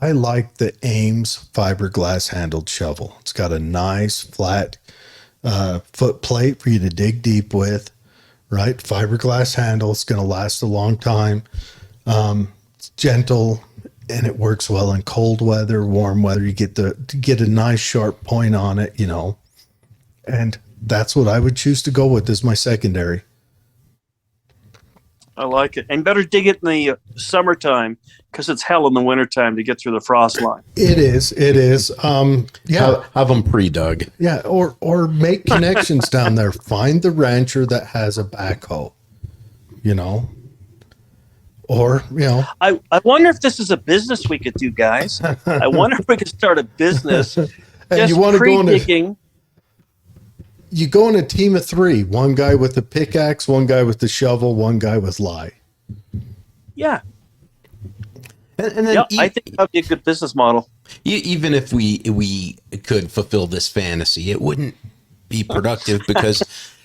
I like the Ames fiberglass handled shovel. It's got a nice flat foot plate for you to dig deep with, right? Fiberglass handle. It's going to last a long time. It's gentle and it works well in cold weather, warm weather. You get a nice sharp point on it, you know, and that's what I would choose to go with as my secondary. I like it. And better dig it in the summertime because it's hell in the wintertime to get through the frost line. It is. Yeah. Have them pre-dug. Yeah. Or make connections down there. Find the rancher that has a backhoe, you know, or, you know. I wonder if this is a business we could do, guys. I wonder if we could start a business. And just you want to go pre-digging. You go in a team of 3, one guy with the pickaxe, one guy with the shovel, one guy with lye. Yeah. And then Yep, I think that would be a good business model. even if we could fulfill this fantasy, it wouldn't be productive because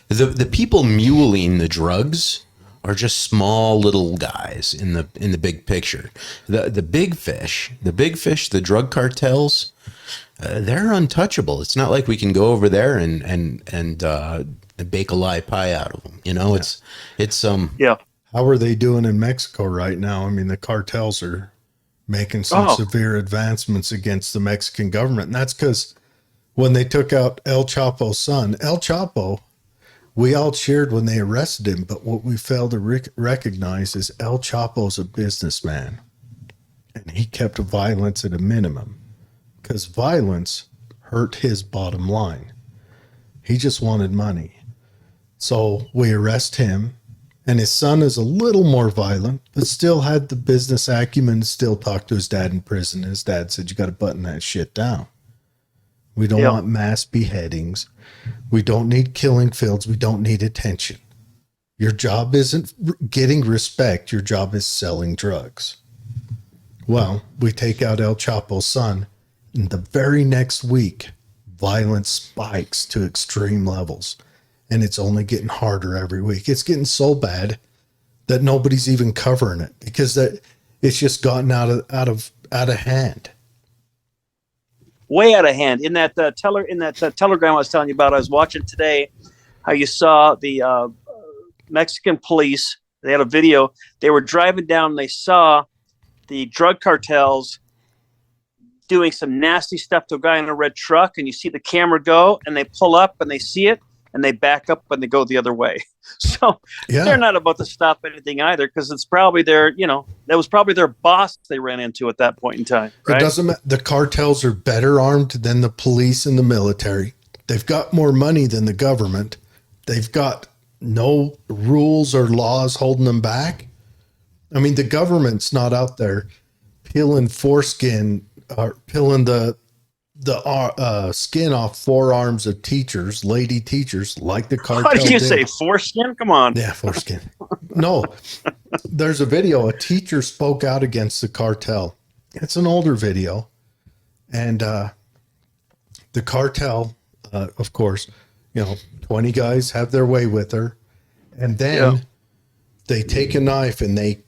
the people muling the drugs are just small little guys in the big picture. The big fish, the drug cartels, they're untouchable. It's not like we can go over there and bake a lye pie out of them. You know, it's Yeah. How are they doing in Mexico right now? I mean, the cartels are making some severe advancements against the Mexican government. And that's because when they took out El Chapo's son, El Chapo, we all cheered when they arrested him. But what we failed to recognize is El Chapo's a businessman. And he kept violence at a minimum because violence hurt his bottom line. He just wanted money. So we arrest him. And his son is a little more violent, but still had the business acumen to still talk to his dad in prison. His dad said, you got to button that shit down. We don't want mass beheadings. We don't need killing fields. We don't need attention. Your job isn't getting respect. Your job is selling drugs. Well, we take out El Chapo's son, and the very next week, violence spikes to extreme levels. And it's only getting harder every week. It's getting so bad that nobody's even covering it because it's just gotten out of hand. Way out of hand. In that telegram I was telling you about, I was watching today how you saw the Mexican police. They had a video. They were driving down and they saw the drug cartels doing some nasty stuff to a guy in a red truck, and you see the camera go and they pull up and they see it. And they back up and they go the other way. So they're not about to stop anything either because it's probably that was probably their boss they ran into at that point in time. Right? It doesn't matter. The cartels are better armed than the police and the military. They've got more money than the government. They've got no rules or laws holding them back. I mean, the government's not out there peeling foreskin or peeling the skin off forearms of teachers, lady teachers, like the cartel. What did you say? Foreskin? Come on. Yeah, foreskin. No, there's a video. A teacher spoke out against the cartel. It's an older video. And the cartel, of course, 20 guys have their way with her. And then they take a knife and they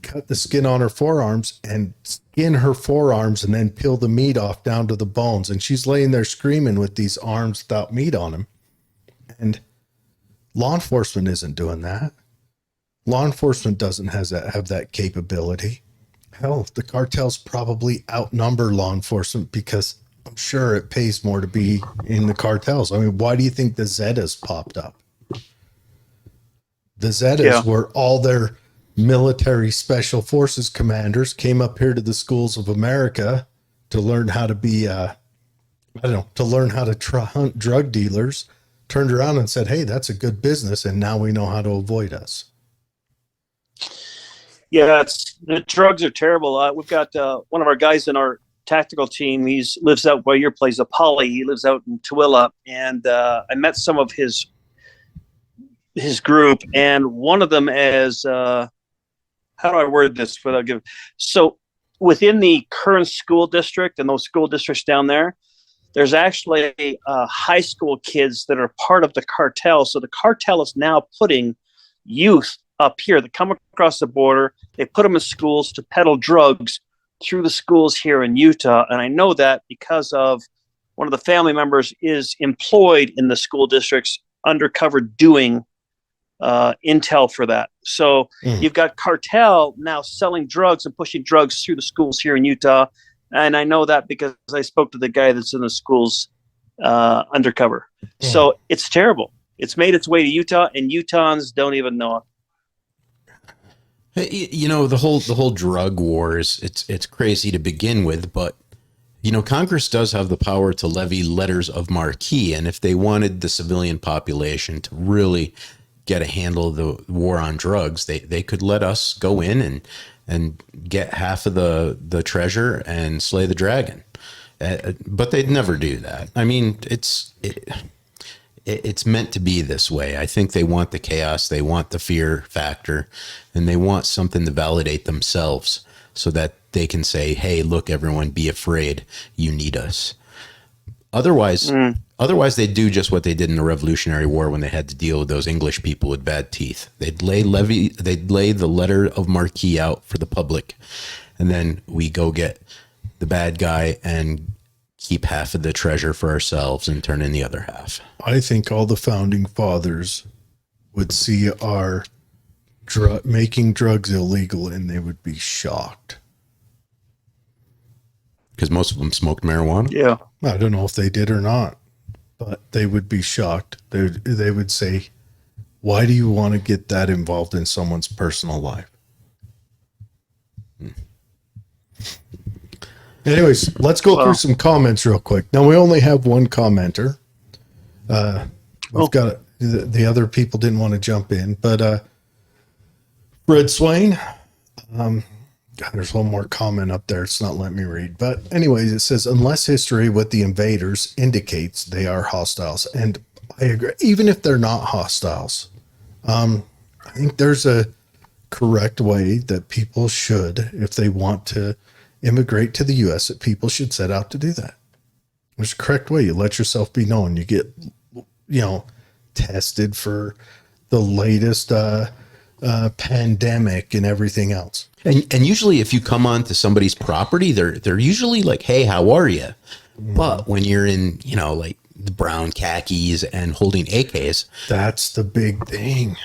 cut the skin on her forearms and skin her forearms and then peel the meat off down to the bones. And she's laying there screaming with these arms without meat on them. And law enforcement isn't doing that. Law enforcement doesn't have that capability. Hell, the cartels probably outnumber law enforcement because I'm sure it pays more to be in the cartels. I mean, why do you think the Zetas popped up? The Zetas were all their military special forces commanders came up here to the schools of America to learn how to be, to learn how to hunt drug dealers, turned around and said, hey, that's a good business. And now we know how to avoid us. Yeah, the drugs are terrible. We've got one of our guys in our tactical team. He lives out where your place, Apolli. He lives out in Tooele. And I met some of his group. And one of them is, how do I word this without giving? So within the current school district and those school districts down there, there's actually high school kids that are part of the cartel. So the cartel is now putting youth up here that come across the border. They put them in schools to peddle drugs through the schools here in Utah. And I know that because of one of the family members is employed in the school districts undercover doing intel for that. So you've got cartel now selling drugs and pushing drugs through the schools here in Utah. And I know that because I spoke to the guy that's in the schools undercover. So it's terrible. It's made its way to Utah, and Utahns don't even know it. You know, the whole drug wars, it's crazy to begin with, but you know, Congress does have the power to levy letters of marque, and if they wanted the civilian population to really get a handle of the war on drugs, they could let us go in and get half of the treasure and slay the dragon. But they'd never do that. I mean, it's meant to be this way. I think they want the chaos, they want the fear factor, and they want something to validate themselves so that they can say, hey, look, everyone, be afraid. You need us. Otherwise, they'd do just what they did in the Revolutionary War when they had to deal with those English people with bad teeth. They'd lay the letter of marque out for the public, and then we go get the bad guy and keep half of the treasure for ourselves and turn in the other half. I think all the founding fathers would see our making drugs illegal and they would be shocked. Because most of them smoked marijuana? Yeah. I don't know if they did or not, but they would be shocked. They would say, why do you want to get that involved in someone's personal life? Anyways, let's go through some comments real quick. Now, we only have one commenter. We've got the other people didn't want to jump in, but Fred Swain, there's one more comment up there. It's not letting me read. But anyways, it says, unless history with the invaders indicates they are hostiles. And I agree, even if they're not hostiles, I think there's a correct way that people should, if they want to immigrate to the U.S., that people should set out to do that. There's a correct way. You let yourself be known. You get, tested for the latest pandemic and everything else. And usually if you come onto somebody's property, they're usually like, hey, how are you? But when you're in, like the brown khakis and holding AKs, that's the big thing.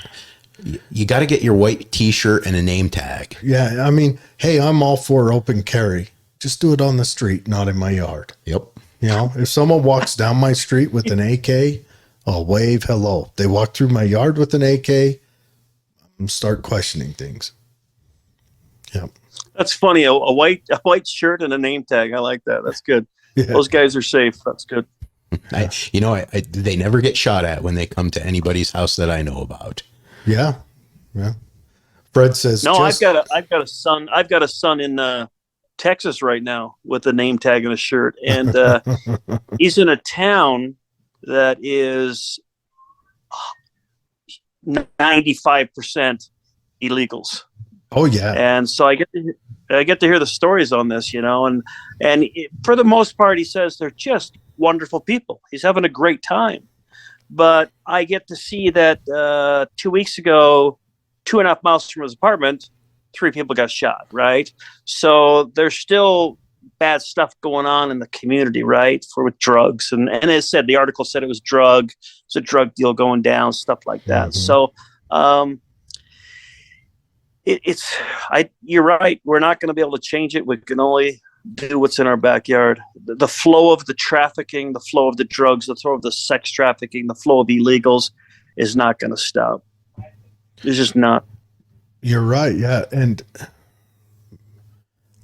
You got to get your white T-shirt and a name tag. Yeah, I mean, hey, I'm all for open carry. Just do it on the street, not in my yard. Yep. If someone walks down my street with an AK, I'll wave hello. They walk through my yard with an AK, I'm start questioning things. Yep. That's funny. A white shirt and a name tag. I like that. That's good. Yeah. Those guys are safe. That's good. They never get shot at when they come to anybody's house that I know about. Yeah. Fred says, no, I've got a son. I've got a son in Texas right now with a name tag and a shirt, and he's in a town that is 95% illegals. Oh yeah. And so I get to hear the stories on this, and for the most part, he says they're just wonderful people. He's having a great time. But I get to see that 2 weeks ago, 2.5 miles from his apartment, 3 people got shot, right? So there's still bad stuff going on in the community, right, with drugs. And it said, the article said it's a drug deal going down, stuff like that. Mm-hmm. So you're right. We're not going to be able to change it. We can only do what's in our backyard. The flow of the trafficking, the flow of the drugs, the flow of the sex trafficking, the flow of illegals is not going to stop. It's just not. You're right. Yeah. And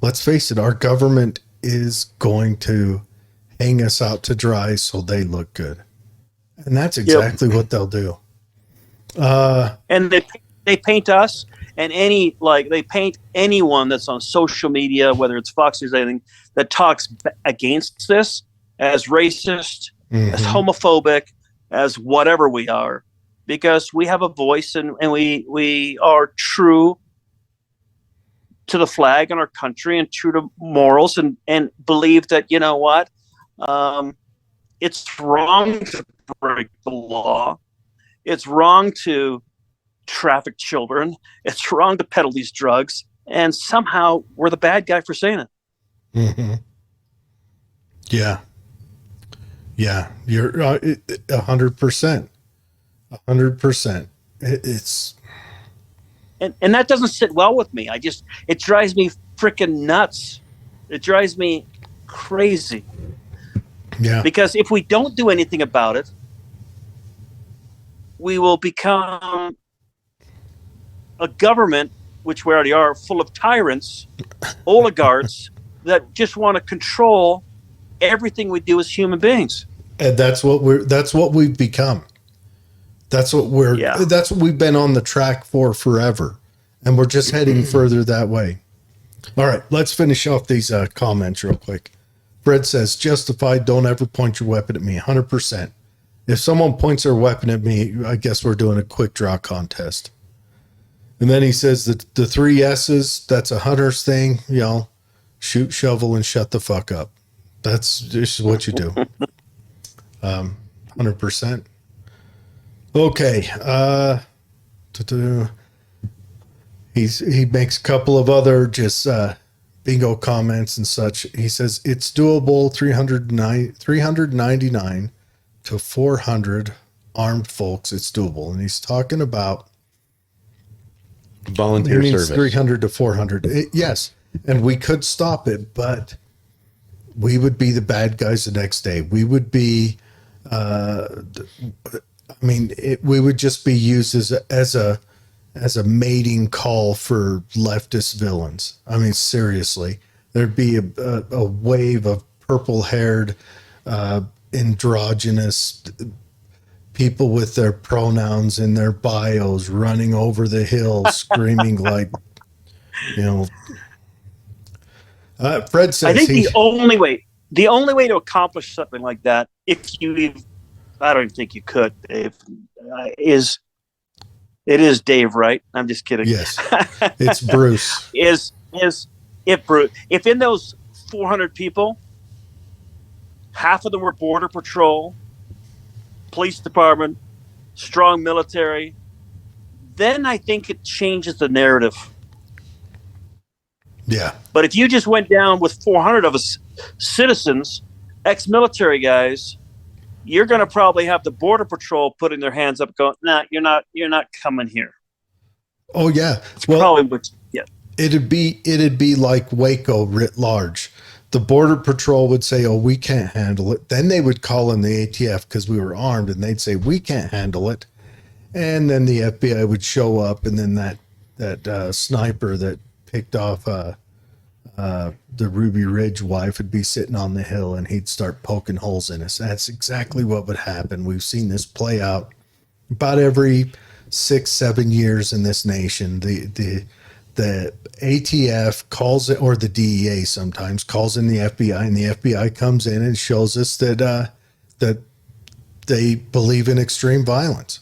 let's face it, our government is going to hang us out to dry so they look good. And that's exactly what they'll do. And they paint us and they paint anyone that's on social media, whether it's Fox News or anything, that talks against this as racist, as homophobic, as whatever we are, because we have a voice and we are true to the flag and our country and true to morals and believe that, it's wrong to break the law. It's wrong to traffic children. It's wrong to peddle these drugs. And somehow we're the bad guy for saying it. Mm-hmm. Yeah. Yeah. You're 100%. 100%. It's. And that doesn't sit well with me. It drives me freaking nuts. It drives me crazy. Yeah. Because if we don't do anything about it, we will become a government, which we already are, full of tyrants, oligarchs that just want to control everything we do as human beings. And that's what we've become. That's what we've been on the track for forever. And we're just heading further that way. All right, let's finish off these comments real quick. Fred says, justified, don't ever point your weapon at me. 100%. If someone points their weapon at me, I guess we're doing a quick draw contest. And then he says that the 3 S's, that's a hunter's thing, shoot, shovel, and shut the fuck up. That's just what you do. 100%. Okay. He makes a couple of other just bingo comments and such. He says it's doable. 399 to 400 armed folks. It's doable, and he's talking about volunteer service. 300 to 400. Yes, and we could stop it, but we would be the bad guys the next day. We would be. We would just be used as a mating call for leftist villains. I mean, seriously, there'd be a wave of purple-haired, androgynous people with their pronouns in their bios running over the hill, screaming like, Fred says, I think the only way to accomplish something like that, I don't even think you could, Dave, it is Dave, right? I'm just kidding. Yes, it's Bruce. If in those 400 people, half of them were Border Patrol, police department, strong military, then I think it changes the narrative. Yeah. But if you just went down with 400 of us citizens, ex-military guys, you're going to probably have the Border Patrol putting their hands up going, nah, you're not coming here. Oh yeah. It'd be like Waco writ large. The Border Patrol would say, oh, we can't handle it. Then they would call in the ATF because we were armed, and they'd say, we can't handle it. And then the FBI would show up, and then that sniper that picked off the Ruby Ridge wife would be sitting on the hill, and he'd start poking holes in us. That's exactly what would happen. We've seen this play out about every 6-7 years in this nation. The ATF calls it, or the DEA sometimes calls in the FBI, and the FBI comes in and shows us that they believe in extreme violence.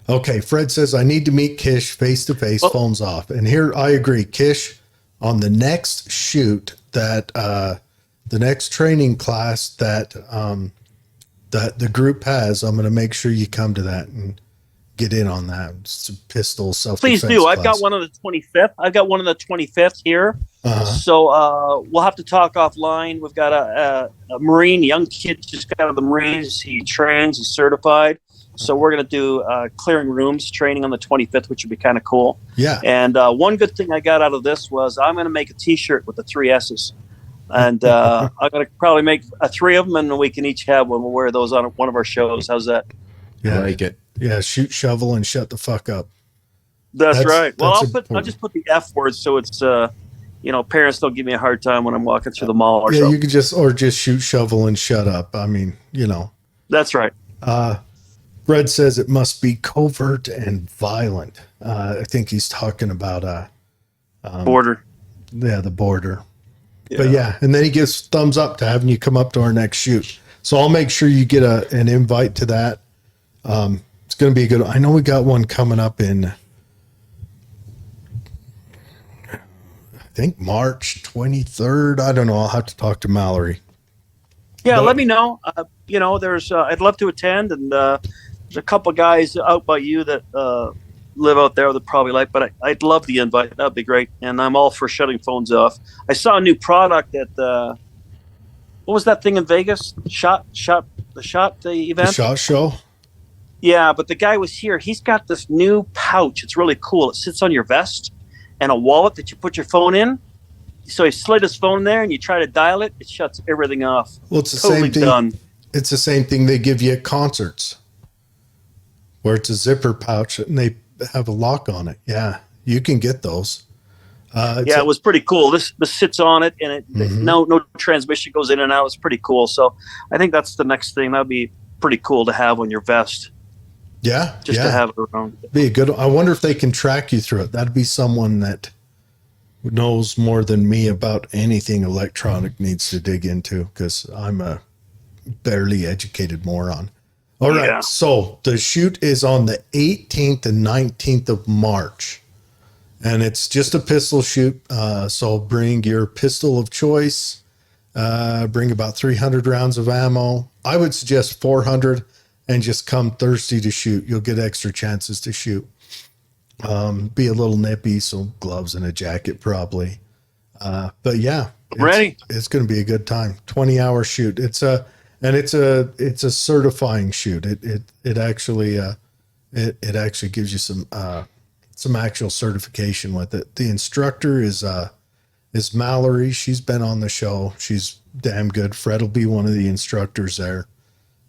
Okay, Fred says, I need to meet Kish face to face, phones off. And here I agree, Kish, on the next shoot that the next training class that the group has, I'm going to make sure you come to that and get in on that. It's a pistol self-defense Please do. class. I've got one on the 25th. I've got one on the 25th here. So we'll have to talk offline. We've got a Marine, young kid just got out of the Marines. He trains, he's certified. So we're going to do clearing rooms training on the 25th, which would be kind of cool. Yeah. And one good thing I got out of this was I'm going to make a T-shirt with the 3 S's. And I'm going to probably make 3 of them, and we can each have one. We'll wear those on one of our shows. How's that? Yeah. I like it. Yeah, shoot, shovel, and shut the fuck up. That's right. Well, important. I'll just put the F word so it's parents don't give me a hard time when I'm walking through the mall or something. You could just shoot, shovel, and shut up. I mean, That's right. Fred says it must be covert and violent. I think he's talking about Border. Yeah, the border. Yeah. But yeah, and then he gives thumbs up to having you come up to our next shoot. So I'll make sure you get an invite to that. It's going to be a good. I know we got one coming up in, I think March 23rd. I don't know. I'll have to talk to Mallory. Yeah, let me know. There's I'd love to attend, and there's a couple guys out by you that live out there, they'd probably like. But I'd love the invite. That'd be great. And I'm all for shutting phones off. I saw a new product at what was that thing in Vegas? The shot event. The shot show. Yeah, but the guy was here. He's got this new pouch. It's really cool. It sits on your vest and a wallet that you put your phone in. So he slid his phone there, and you try to dial it. It shuts everything off. Well, it's the Totally same thing. done. It's the same thing they give you at concerts, where it's a zipper pouch and they have a lock on it. Yeah, you can get those. Yeah, it was pretty cool. This sits on it, and no transmission goes in and out. It's pretty cool. So I think that's the next thing. That'd be pretty cool to have on your vest. Yeah, Just to have it around. Be a good. I wonder if they can track you through it. That'd be someone that knows more than me about anything electronic needs to dig into, because I'm a barely educated moron. All right, Yeah. so the shoot is on the 18th and 19th of March, and it's just a pistol shoot. So bring your pistol of choice. Bring about 300 rounds of ammo. I would suggest 400, and just come thirsty to shoot. You'll get extra chances to shoot. Be a little nippy, so gloves and a jacket probably. But yeah, it's going to be a good time. 20-hour shoot. It's a certifying shoot. It actually gives you some actual certification with it. The instructor is Mallory. She's been on the show. She's damn good. Fred will be one of the instructors there.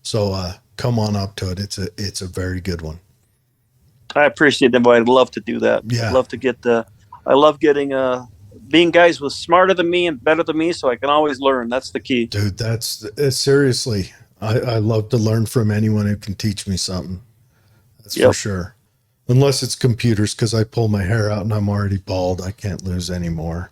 So come on up to it. It's a very good one. I appreciate them, but I'd love to do that. Yeah. I'd love to I love getting being guys with smarter than me and better than me, so I can always learn. That's the key. Dude, that's seriously. I love to learn from anyone who can teach me something. That's for sure. Unless it's computers, because I pull my hair out and I'm already bald. I can't lose anymore.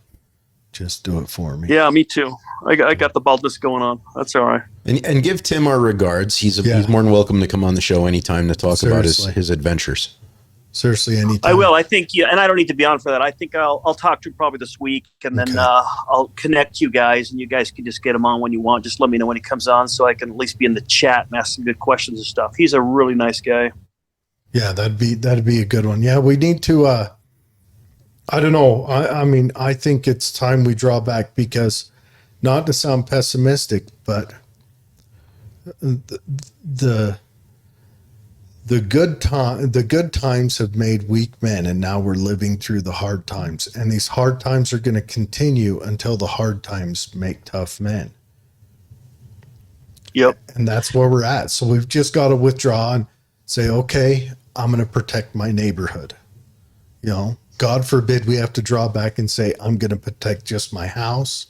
Just do it for me. Yeah, me too. I got the baldness going on. That's all right. And give Tim our regards. He's more than welcome to come on the show anytime to talk about his adventures. Seriously, anytime. I will. I think, and I don't need to be on for that. I think I'll talk to him probably this week, and then I'll connect you guys, and you guys can just get him on when you want. Just let me know when he comes on, so I can at least be in the chat and ask some good questions and stuff. He's a really nice guy. Yeah, that'd be a good one. Yeah, we need to. I don't know. I mean, I think it's time we draw back, because, not to sound pessimistic, but the good times have made weak men, and now we're living through the hard times, and these hard times are going to continue until the hard times make tough men. Yep. And that's where we're at. So we've just got to withdraw and say, okay, I'm going to protect my neighborhood. You know, God forbid we have to draw back and say, I'm going to protect just my house.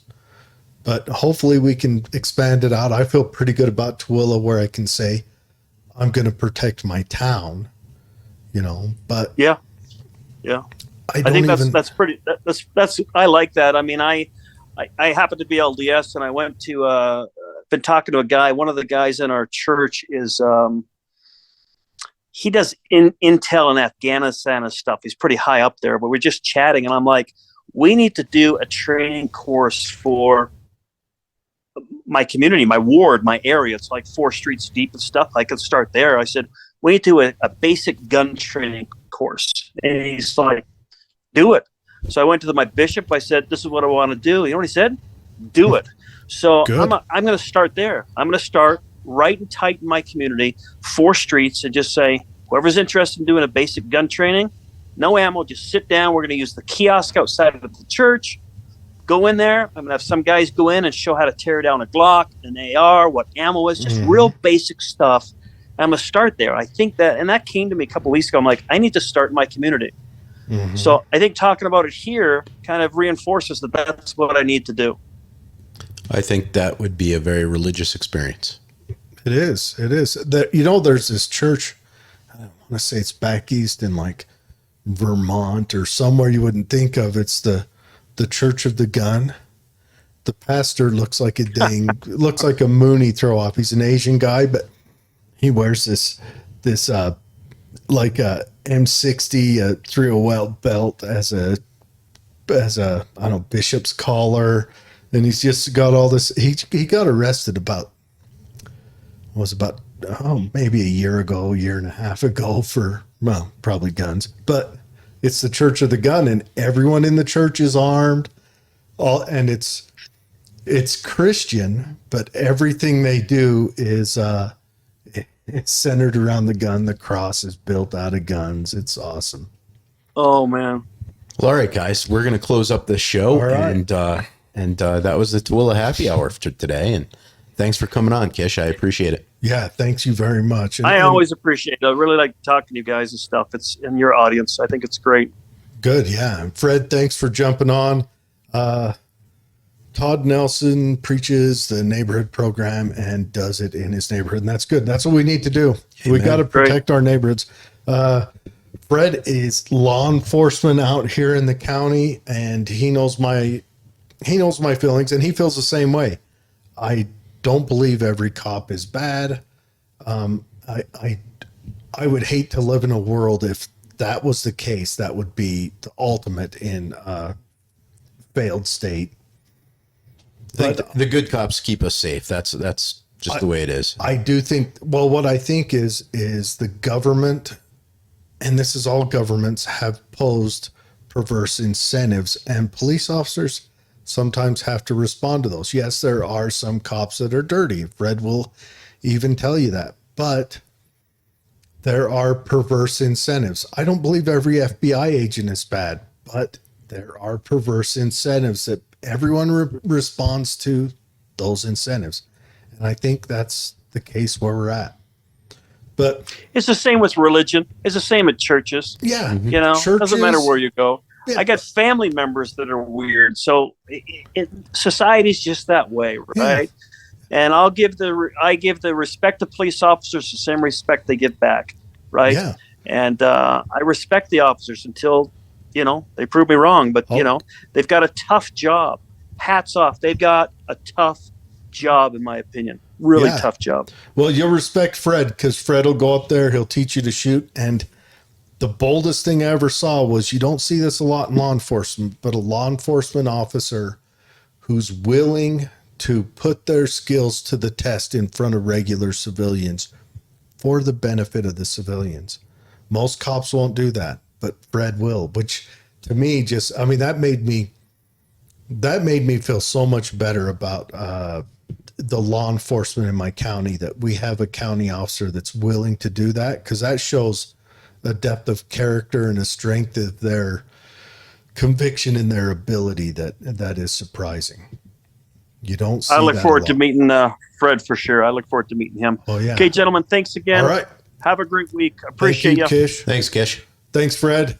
But hopefully we can expand it out. I feel pretty good about Tooele, where I can say, I'm going to protect my town, you know, but yeah. I think that's pretty, I like that. I mean, I happen to be LDS, and I went to, been talking to a guy, one of the guys in our church is, he does intel in Afghanistan and stuff. He's pretty high up there, but we're just chatting, and I'm like, we need to do a training course for my community, my ward, my area. It's like 4 streets deep and stuff. I could start there. I said, we need to do a basic gun training course. And he's like, do it. So I went to my bishop. I said, this is what I want to do. You know what he said? Do it. So I'm going to start there. I'm going to start right and tight in my community, 4 streets, and just say, whoever's interested in doing a basic gun training, no ammo, just sit down. We're going to use the kiosk outside of the church. Go in there. I'm going to have some guys go in and show how to tear down a Glock, an AR, what ammo is, just real basic stuff. I'm going to start there. I think that, and that came to me a couple of weeks ago. I'm like, I need to start in my community. So I think talking about it here kind of reinforces that that's what I need to do. I think that would be a very religious experience. It is. You know, there's this church, I want to say it's back east in like Vermont or somewhere you wouldn't think of. It's the Church of the Gun. The pastor looks like a looks like a Mooney throw off. He's an Asian guy, but he wears this like a M60 308 belt as a I don't know, bishop's collar, and he's just got all this. He got arrested maybe a year and a half ago for well, probably guns, but it's the Church of the Gun, and everyone in the church is armed. And it's Christian, but everything they do is it's centered around the gun. The cross is built out of guns. It's awesome. Oh man. Well, all right, guys, we're going to close up the show, All right. and that was the Tooele Happy Hour for today. And thanks for coming on, Kish. I appreciate it. Yeah, thanks you very much. I always appreciate it. I really like talking to you guys and stuff. It's in your audience. I think it's great. Good, yeah. And Fred, thanks for jumping on. Todd Nelson preaches the neighborhood program and does it in his neighborhood, and that's good. That's what we need to do. We Amen. got to protect our neighborhoods. Fred is law enforcement out here in the county, and he knows my feelings, and he feels the same way. I don't believe every cop is bad. I would hate to live in a world if that was the case. That would be the ultimate in failed state. I think the good cops keep us safe. That's just the way it is. I do think, well, what I think is the government, and this is all governments, have posed perverse incentives, and police officers sometimes have to respond to those. Yes, there are some cops that are dirty. Fred will even tell you that, but there are perverse incentives. I don't believe every FBI agent is bad, but there are perverse incentives that everyone responds to those incentives. And I think that's the case where we're at. But It's the same with religion. It's the same at churches. yeah, You know, doesn't matter where you go. Yeah. I got family members that are weird. So society's just that way, right? And I give the respect to police officers the same respect they give back, right? Yeah. And I respect the officers until, they prove me wrong. But, they've got a tough job. Hats off. They've got a tough job, in my opinion. Really Yeah. tough job. Well, you'll respect Fred because Fred will go up there. He'll teach you to shoot. And the boldest thing I ever saw was, you don't see this a lot in law enforcement, but a law enforcement officer who's willing to put their skills to the test in front of regular civilians for the benefit of the civilians. Most cops won't do that, but Fred will, which to me that made me feel so much better about the law enforcement in my county, that we have a county officer that's willing to do that, because that shows a depth of character and a strength of their conviction and their ability that is surprising. You don't see I look that forward a to lot. meeting Fred for sure. I look forward to meeting him. Oh, yeah. Okay, gentlemen, thanks again. All right. Have a great week. Thank Appreciate you, you. Kish. Thanks, Kish. Thanks, Fred.